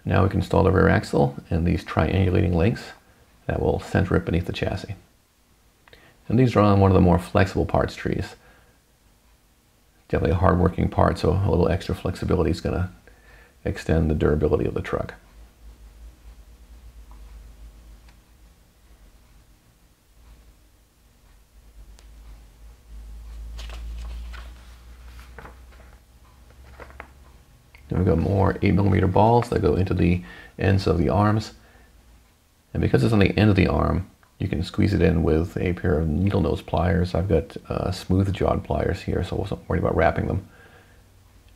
Now we can install the rear axle and these triangulating links that will center it beneath the chassis. And these are on one of the more flexible parts trees. Definitely a hard-working part, so a little extra flexibility is going to extend the durability of the truck. Then we've got more 8mm balls that go into the ends of the arms. And because it's on the end of the arm, you can squeeze it in with a pair of needle nose pliers. I've got smooth jawed pliers here, so I wasn't worried about wrapping them.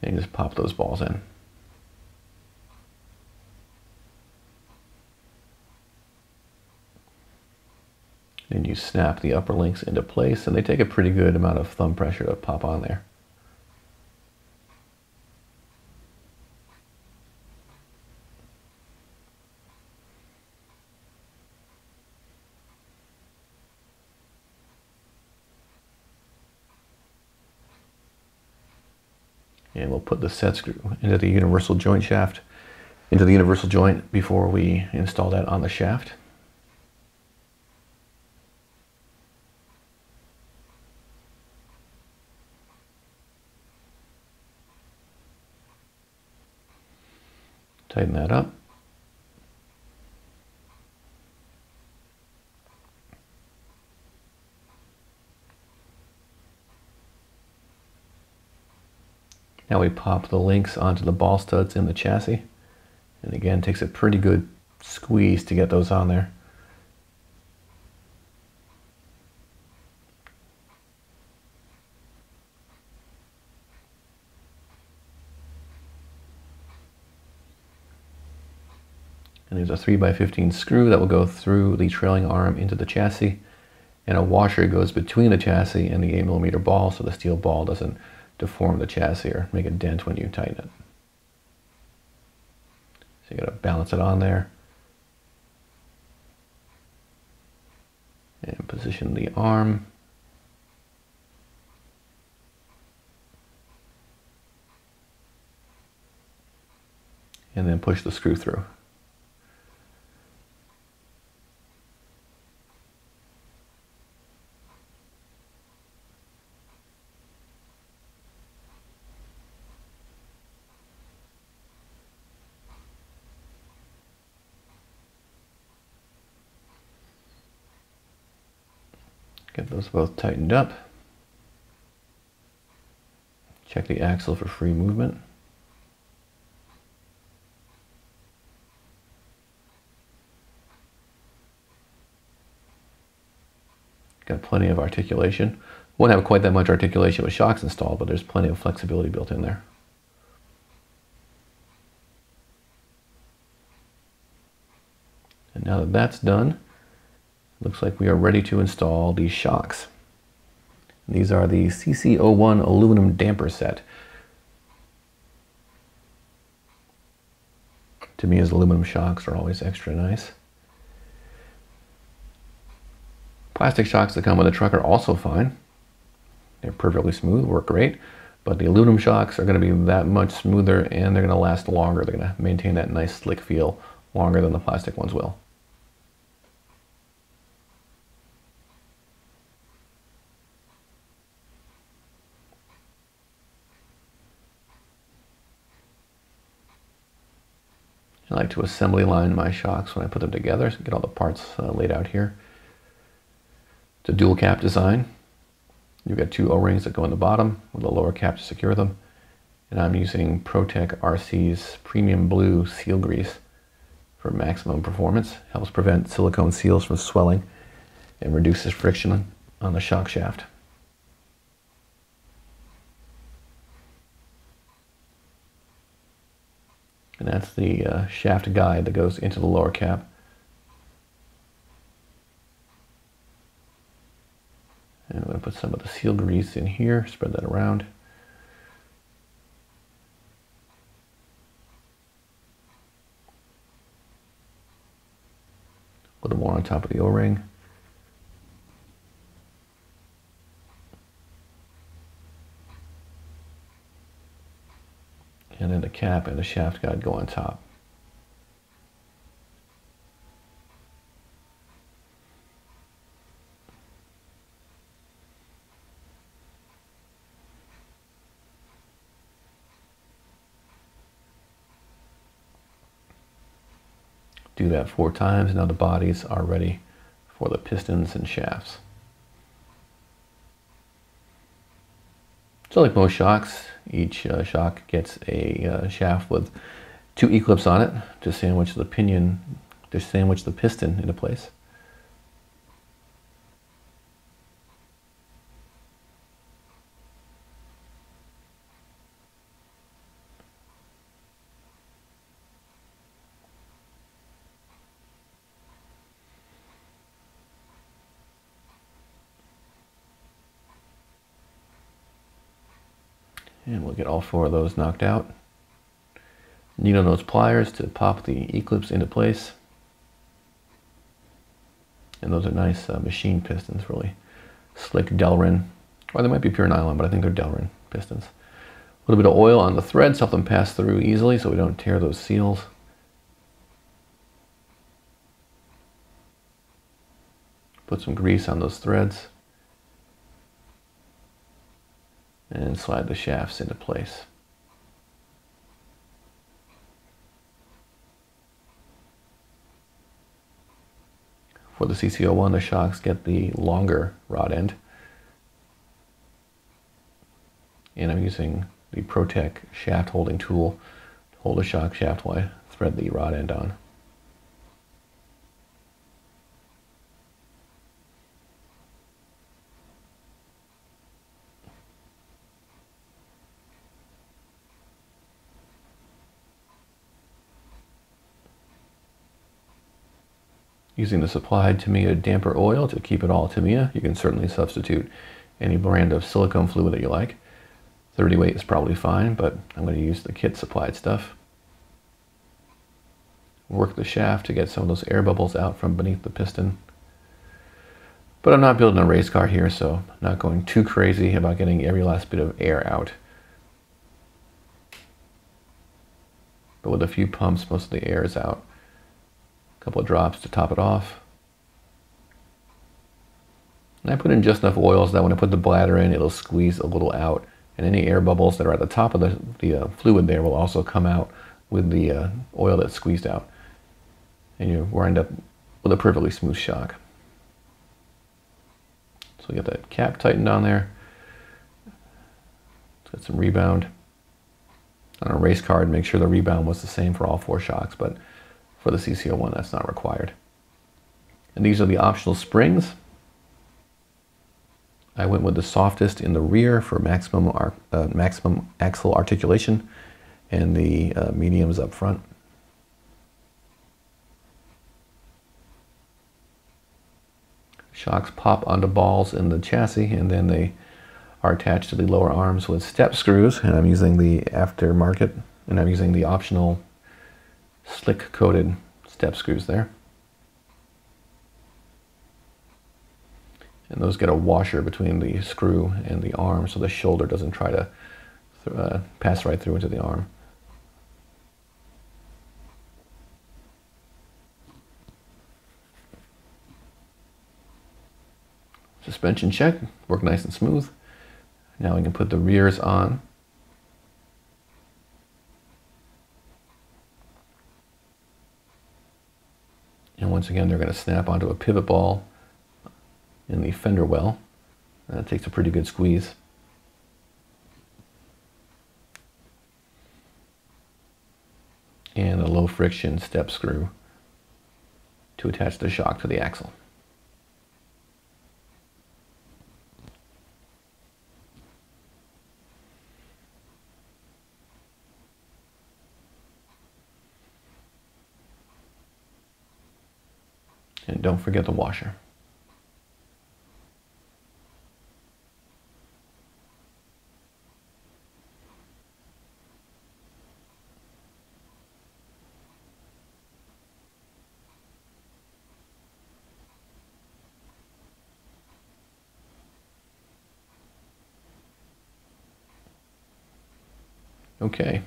And you just pop those balls in. Then you snap the upper links into place, and they take a pretty good amount of thumb pressure to pop on there. And we'll put the set screw into the universal joint shaft, into the universal joint before we install that on the shaft. Tighten that up. Now we pop the links onto the ball studs in the chassis. And again, it takes a pretty good squeeze to get those on there. And there's a 3x15 screw that will go through the trailing arm into the chassis. And a washer goes between the chassis and the 8mm ball so the steel ball doesn't deform the chassis or make a dent when you tighten it. So you got to balance it on there. And position the arm. And then push the screw through. Get those both tightened up. Check the axle for free movement. Got plenty of articulation. Won't have quite that much articulation with shocks installed, but there's plenty of flexibility built in there. And now that that's done, looks like we are ready to install these shocks. These are the CC-01 aluminum damper set. Tamiya's aluminum shocks are always extra nice. Plastic shocks that come with a truck are also fine. They're perfectly smooth, work great, but the aluminum shocks are going to be that much smoother and they're going to last longer. They're going to maintain that nice slick feel longer than the plastic ones will. I like to assembly line my shocks when I put them together, so get all the parts laid out here. It's a dual cap design. You've got two O-rings that go in the bottom with a lower cap to secure them. And I'm using ProTech RC's Premium Blue seal grease for maximum performance. Helps prevent silicone seals from swelling and reduces friction on the shock shaft. And that's the shaft guide that goes into the lower cap. And I'm going to put some of the seal grease in here, spread that around. A little more on top of the O-ring. And then the cap and the shaft guide go on top. Do that 4 times. Now the bodies are ready for the pistons and shafts. So like most shocks, each shock gets a shaft with 2 E-clips on it to sandwich the pinion, to sandwich the piston into place. And we'll get all 4 of those knocked out. Needle nose pliers to pop the E-clips into place. And those are nice machine pistons, really slick Delrin. Or they might be pure nylon, but I think they're Delrin pistons. A little bit of oil on the threads, help them pass through easily so we don't tear those seals. Put some grease on those threads. And slide the shafts into place. For the CC-01, the shocks get the longer rod end. And I'm using the Protec shaft holding tool to hold the shock shaft while I thread the rod end on. Using the supplied Tamiya damper oil to keep it all Tamiya. You can certainly substitute any brand of silicone fluid that you like. 30 weight is probably fine, but I'm going to use the kit supplied stuff. Work the shaft to get some of those air bubbles out from beneath the piston. But I'm not building a race car here, so I'm not going too crazy about getting every last bit of air out. But with a few pumps, most of the air is out. Couple of drops to top it off. And I put in just enough oil so that when I put the bladder in, it'll squeeze a little out. And any air bubbles that are at the top of the fluid there will also come out with the oil that's squeezed out. And you wind up with a perfectly smooth shock. So we get that cap tightened on there. Let's get some rebound. On a race car, I'd make sure the rebound was the same for all 4 shocks, but for the CC-01, that's not required. And these are the optional springs. I went with the softest in the rear for maximum axle articulation, and the mediums up front. Shocks pop onto balls in the chassis, and then they are attached to the lower arms with step screws, and I'm using the aftermarket, and I'm using the optional slick coated step screws there. And those get a washer between the screw and the arm so the shoulder doesn't try to pass right through into the arm. Suspension check, work nice and smooth. Now we can put the rears on. And once again, they're going to snap onto a pivot ball in the fender well. That takes a pretty good squeeze. And a low friction step screw to attach the shock to the axle. And don't forget the washer. Okay,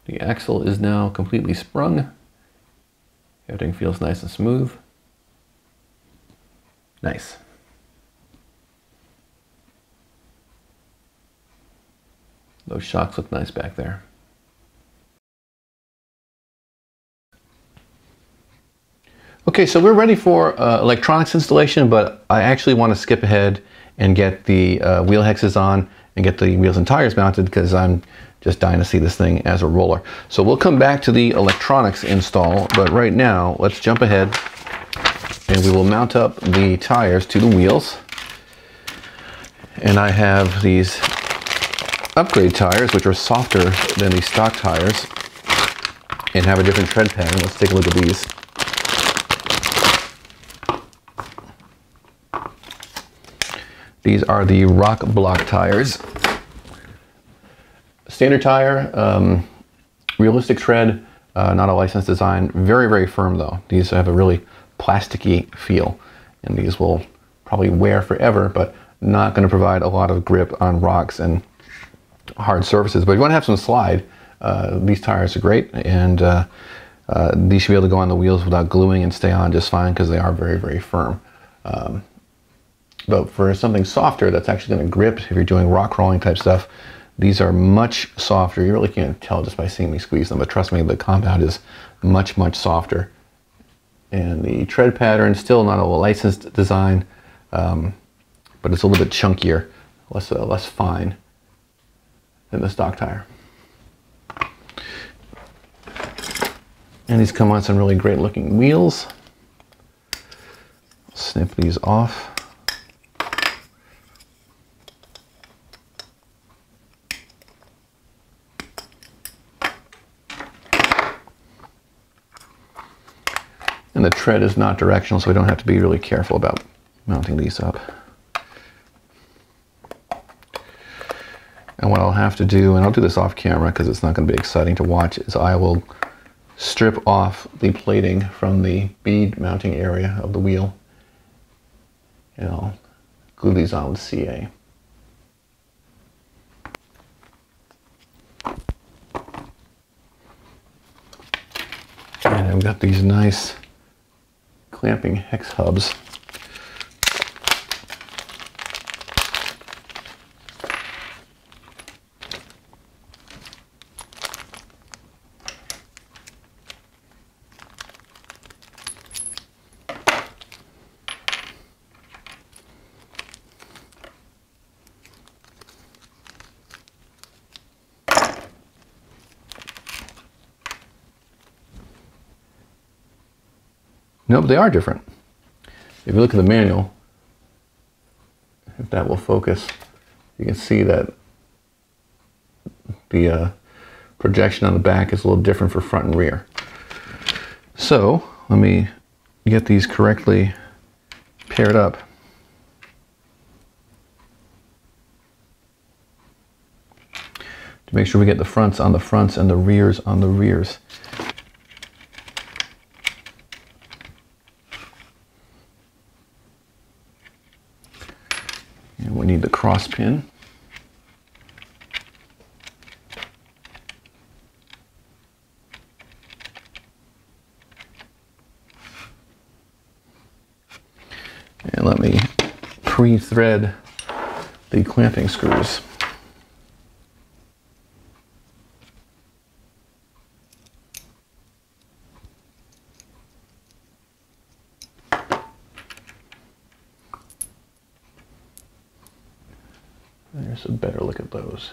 the axle is now completely sprung. Everything feels nice and smooth. Nice. Those shocks look nice back there. Okay, so we're ready for electronics installation, but I actually want to skip ahead and get the wheel hexes on and get the wheels and tires mounted because I'm just dying to see this thing as a roller. So we'll come back to the electronics install, but right now let's jump ahead and we will mount up the tires to the wheels. And I have these upgrade tires, which are softer than the stock tires and have a different tread pattern. Let's take a look at these. These are the Rock Block tires. Standard tire, realistic tread, not a licensed design. Very, very firm though. These have a really plasticky feel, and these will probably wear forever, but not going to provide a lot of grip on rocks and hard surfaces. But if you want to have some slide, these tires are great, and these should be able to go on the wheels without gluing and stay on just fine because they are very, very firm. But for something softer that's actually going to grip, if you're doing rock crawling type stuff, these are much softer. You really can't tell just by seeing me squeeze them, but trust me, the compound is much, much softer. And the tread pattern, still not a licensed design, but it's a little bit chunkier, less fine than the stock tire. And these come on some really great looking wheels. Snip these off. And the tread is not directional, so we don't have to be really careful about mounting these up. And what I'll have to do, and I'll do this off camera because it's not going to be exciting to watch, is I will strip off the plating from the bead mounting area of the wheel, and I'll glue these on with CA. And I've got these nice clamping hex hubs. No, but they are different. If you look at the manual, if that will focus, you can see that the projection on the back is a little different for front and rear. So let me get these correctly paired up. To make sure we get the fronts on the fronts and the rears on the rears. And we need the cross pin. And let me pre-thread the clamping screws. There's a better look at those.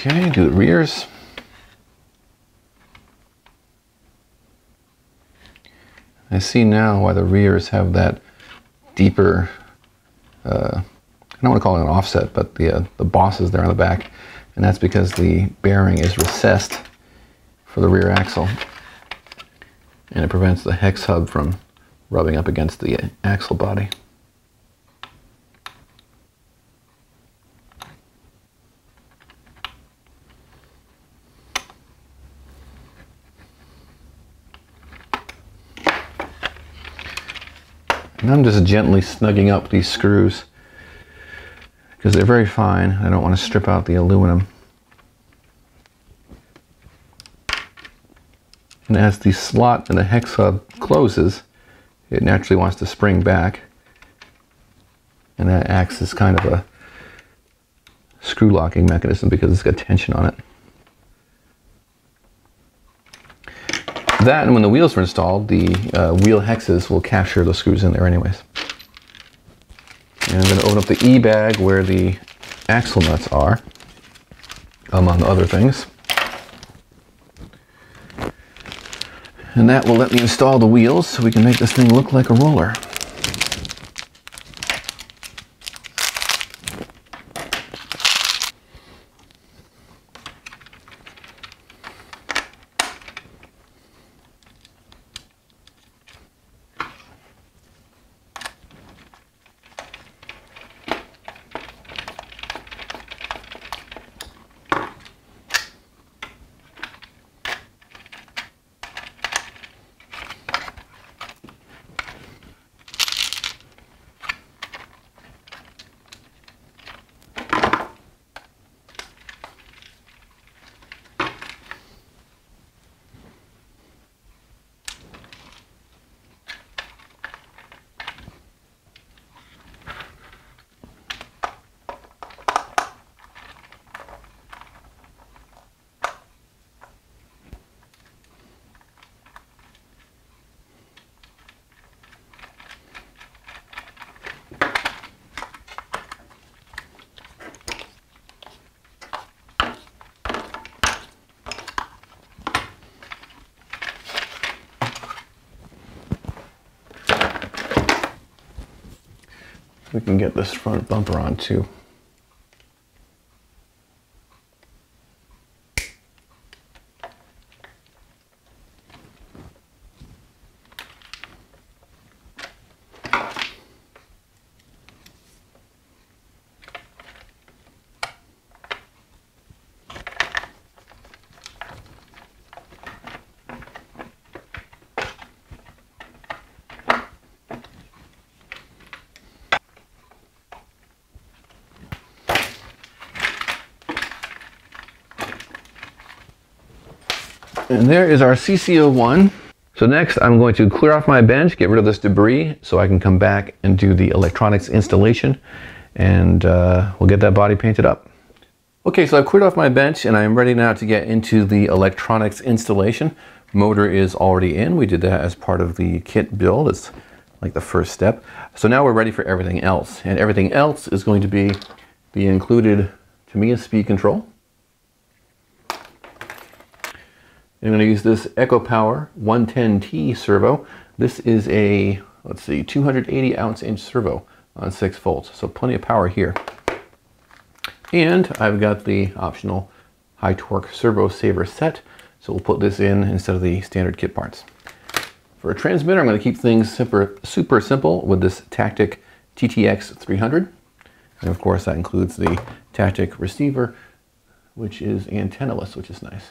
Okay, do the rears. I see now why the rears have that deeper, I don't want to call it an offset, but the bosses there on the back, and that's because the bearing is recessed for the rear axle, and it prevents the hex hub from rubbing up against the axle body. And I'm just gently snugging up these screws because they're very fine. I don't want to strip out the aluminum. And as the slot in the hex hub closes, it naturally wants to spring back. And that acts as kind of a screw locking mechanism because it's got tension on it. That, and when the wheels are installed, the wheel hexes will capture the screws in there anyways. And I'm going to open up the E-bag where the axle nuts are, among other things. And that will let me install the wheels so we can make this thing look like a roller. We can get this front bumper on too. And there is our CC-01. So next I'm going to clear off my bench, get rid of this debris so I can come back and do the electronics installation, and we'll get that body painted up. Okay, so I've cleared off my bench and I'm ready now to get into the electronics installation. Motor is already in. We did that as part of the kit build. It's like the first step. So now we're ready for everything else. And everything else is going to be the included Tamiya speed control. I'm going to use this EcoPower 110T servo. This is a, let's see, 280 ounce-inch servo on 6 volts, so plenty of power here. And I've got the optional high torque Servo Saver set, so we'll put this in instead of the standard kit parts. For a transmitter, I'm going to keep things super simple with this Tactic TTX 300. And of course that includes the Tactic receiver, which is antennaless, which is nice.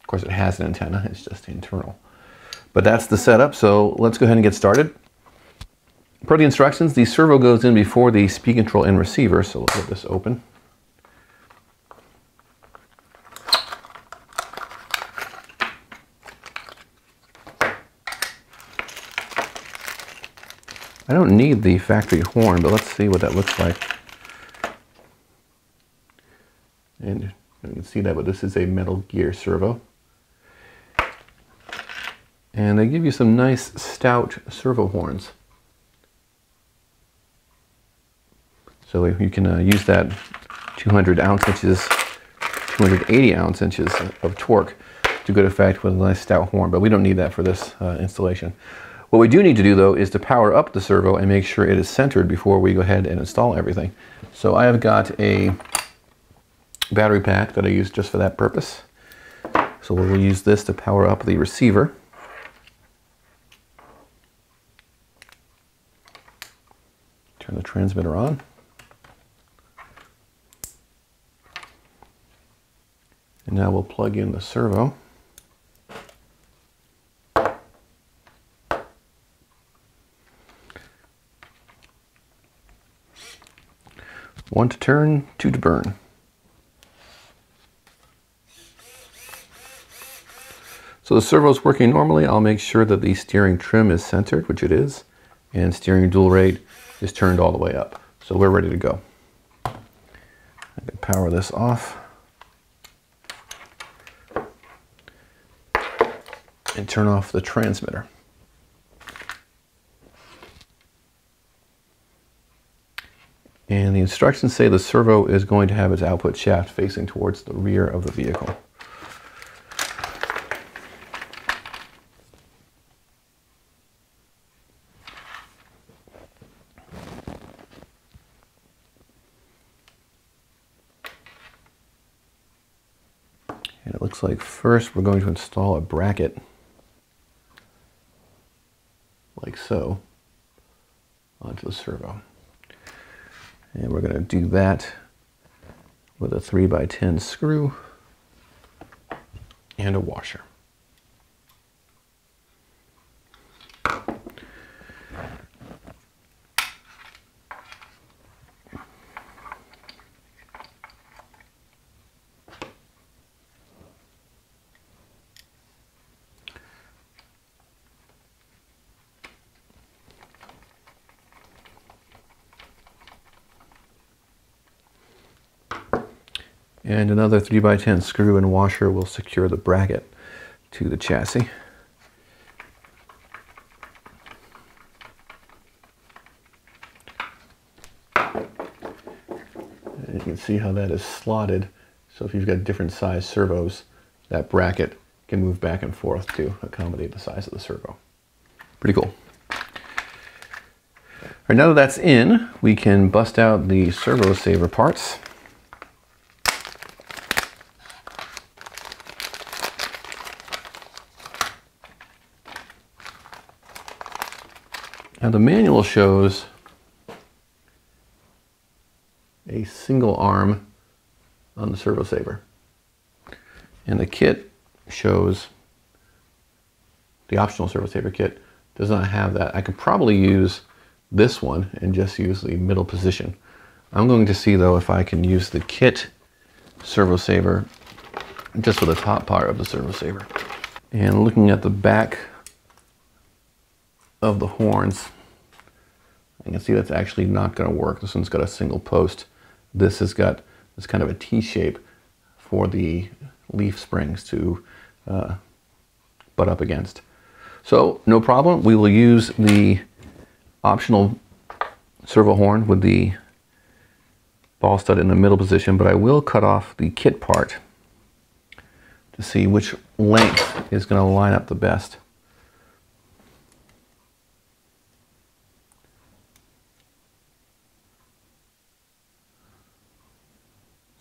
Of course, it has an antenna, it's just internal. But that's the setup, so let's go ahead and get started. Per the instructions, the servo goes in before the speed control and receiver, so we'll get this open. I don't need the factory horn, but let's see what that looks like. And you can see that, but this is a Metal Gear servo. And they give you some nice stout servo horns. So you can use that 200 ounce-inches, 280 ounce-inches of torque to good effect with a nice stout horn, but we don't need that for this installation. What we do need to do though is to power up the servo and make sure it is centered before we go ahead and install everything. So I have got a battery pack that I use just for that purpose. So we'll use this to power up the receiver. Turn the transmitter on. And now we'll plug in the servo. One to turn, two to burn. So the servo is working normally. I'll make sure that the steering trim is centered, which it is, and steering dual rate is turned all the way up. So we're ready to go. I can power this off and turn off the transmitter. And the instructions say the servo is going to have its output shaft facing towards the rear of the vehicle. it looks like first we're going to install a bracket like so onto the servo. And we're going to do that with a 3x10 screw and a washer. And another 3x10 screw and washer will secure the bracket to the chassis. And you can see how that is slotted. So if you've got different size servos, that bracket can move back and forth to accommodate the size of the servo. Pretty cool. All right, now that that's in, we can bust out the Servo Saver parts. Now the manual shows a single arm on the Servo Saver, and the kit shows, the optional Servo Saver kit does not have that. I could probably use this one and just use the middle position. I'm going to see though if I can use the kit Servo Saver just for the top part of the Servo Saver. And looking at the back of the horns, you can see that's actually not going to work. This one's got a single post. This has got this kind of a T-shape for the leaf springs to butt up against. So no problem, we will use the optional servo horn with the ball stud in the middle position, but I will cut off the kit part to see which length is going to line up the best.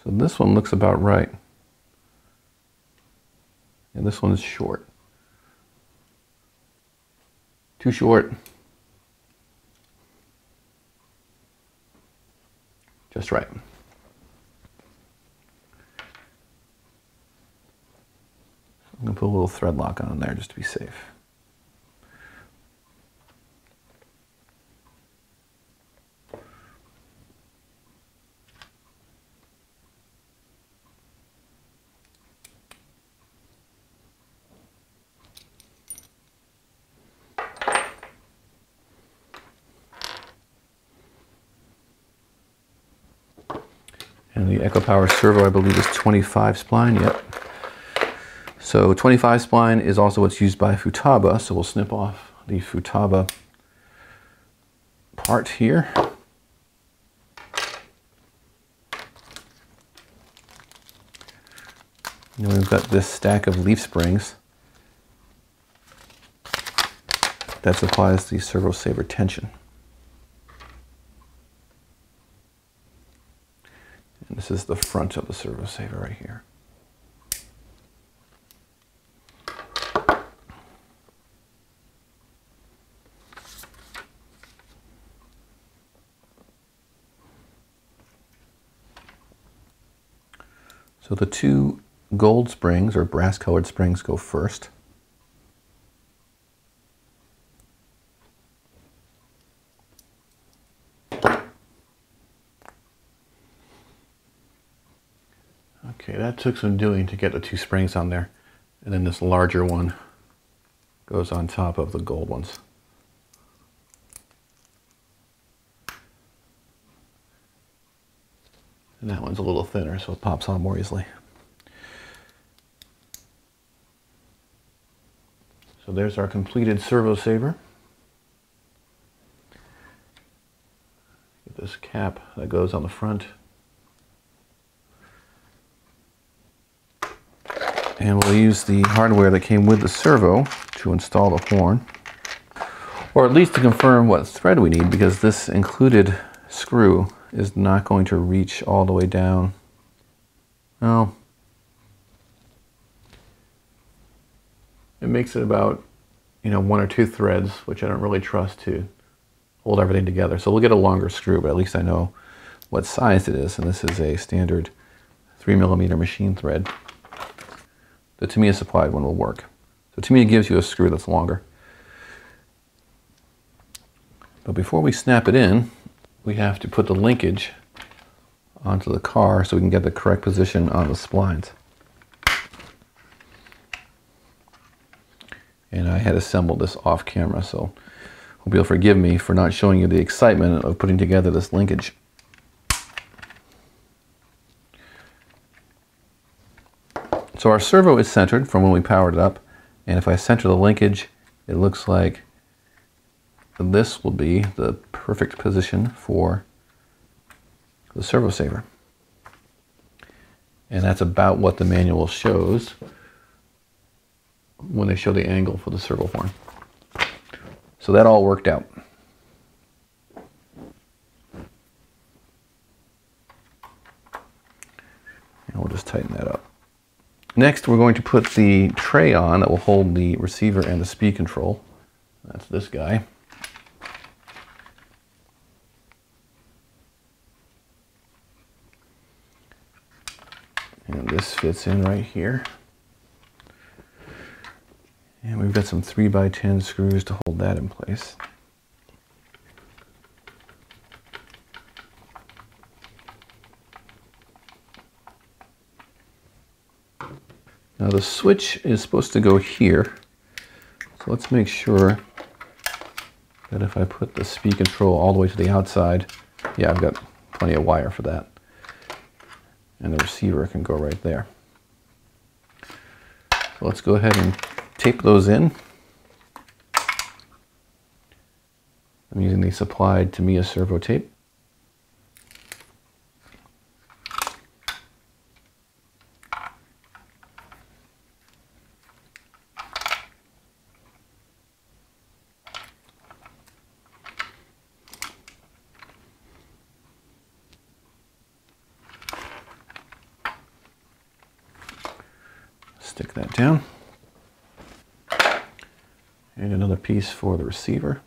So this one looks about right. And this one is short. Too short. Just right. I'm going to put a little thread lock on there just to be safe. And the EcoPower servo, I believe, is 25 spline. Yep. So 25 spline is also what's used by Futaba. So we'll snip off the Futaba part here. And we've got this stack of leaf springs that supplies the Servo Saver tension. And this is the front of the Servo Saver right here. So the two gold springs, or brass colored springs, go first. Okay, that took some doing to get the two springs on there. And then this larger one goes on top of the gold ones. And that one's a little thinner, so it pops on more easily. So there's our completed Servo Saver. Get this cap that goes on the front. And we'll use the hardware that came with the servo to install the horn, or at least to confirm what thread we need, because this included screw is not going to reach all the way down. Oh, it makes it about, you know, 1 or 2 threads, which I don't really trust to hold everything together. So we'll get a longer screw, but at least I know what size it is. And this is a standard 3mm machine thread. The Tamiya supplied one will work. So Tamiya gives you a screw that's longer. But before we snap it in, we have to put the linkage onto the car so we can get the correct position on the splines. And I had assembled this off camera, so hope you'll forgive me for not showing you the excitement of putting together this linkage. So our servo is centered from when we powered it up, and if I center the linkage, it looks like this will be the perfect position for the Servo Saver. And that's about what the manual shows when they show the angle for the Servo Horn. So that all worked out. And we'll just tighten that up. Next, we're going to put the tray on that will hold the receiver and the speed control. That's this guy. And this fits in right here. And we've got some 3x10 screws to hold that in place. Now the switch is supposed to go here. So let's make sure that if I put the speed control all the way to the outside, yeah, I've got plenty of wire for that. And the receiver can go right there. So let's go ahead and tape those in. I'm using the supplied Tamiya servo tape. Stick that down. And another piece for the receiver.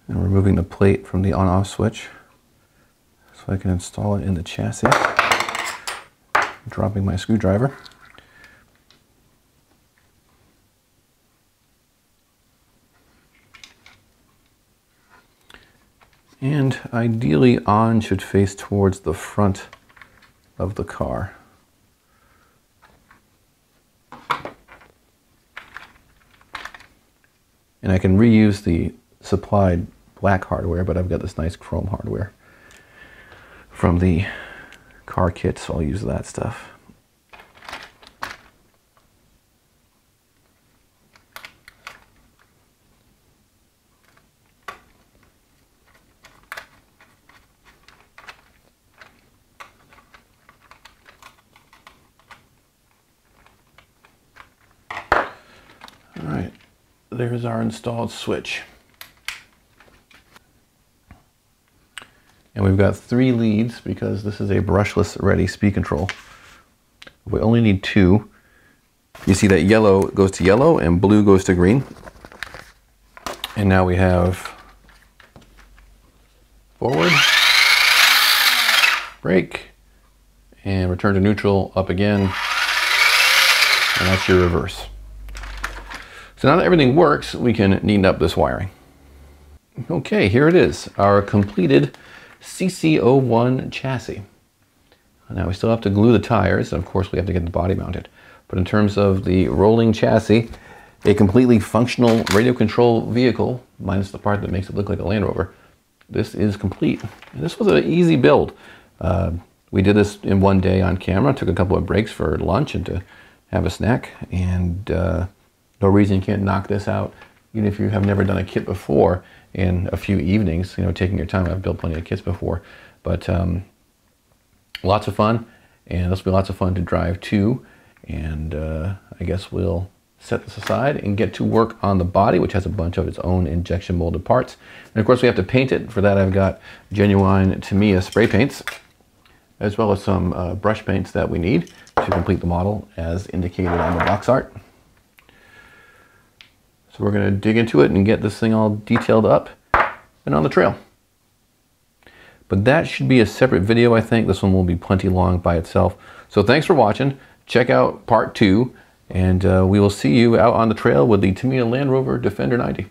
And removing the plate from the on-off switch so I can install it in the chassis. Dropping my screwdriver. And ideally on should face towards the front of the car. And I can reuse the supplied black hardware, but I've got this nice chrome hardware from the car kit, so I'll use that stuff. All right, there's our installed switch. And we've got 3 leads because this is a brushless ready speed control. We only need 2. You see that yellow goes to yellow and blue goes to green. And now we have forward, brake, and return to neutral, up again, and that's your reverse. So now that everything works, we can neaten up this wiring. Okay, here it is, our completed CC-01 chassis. Now we still have to glue the tires, and of course we have to get the body mounted. But in terms of the rolling chassis, a completely functional radio control vehicle, minus the part that makes it look like a Land Rover, this is complete. And this was an easy build. We did this in one day on camera, took a couple of breaks for lunch and to have a snack, and no reason you can't knock this out, even if you have never done a kit before, in a few evenings, you know, taking your time. I've built plenty of kits before, but lots of fun, and this will be lots of fun to drive too. And I guess we'll set this aside and get to work on the body, which has a bunch of its own injection molded parts. And of course we have to paint it. For that I've got genuine Tamiya spray paints, as well as some brush paints that we need to complete the model as indicated on the box art. So we're going to dig into it and get this thing all detailed up and on the trail. But that should be a separate video, I think. This one will be plenty long by itself. So thanks for watching. Check out part 2, and we will see you out on the trail with the Tamiya Land Rover Defender 90.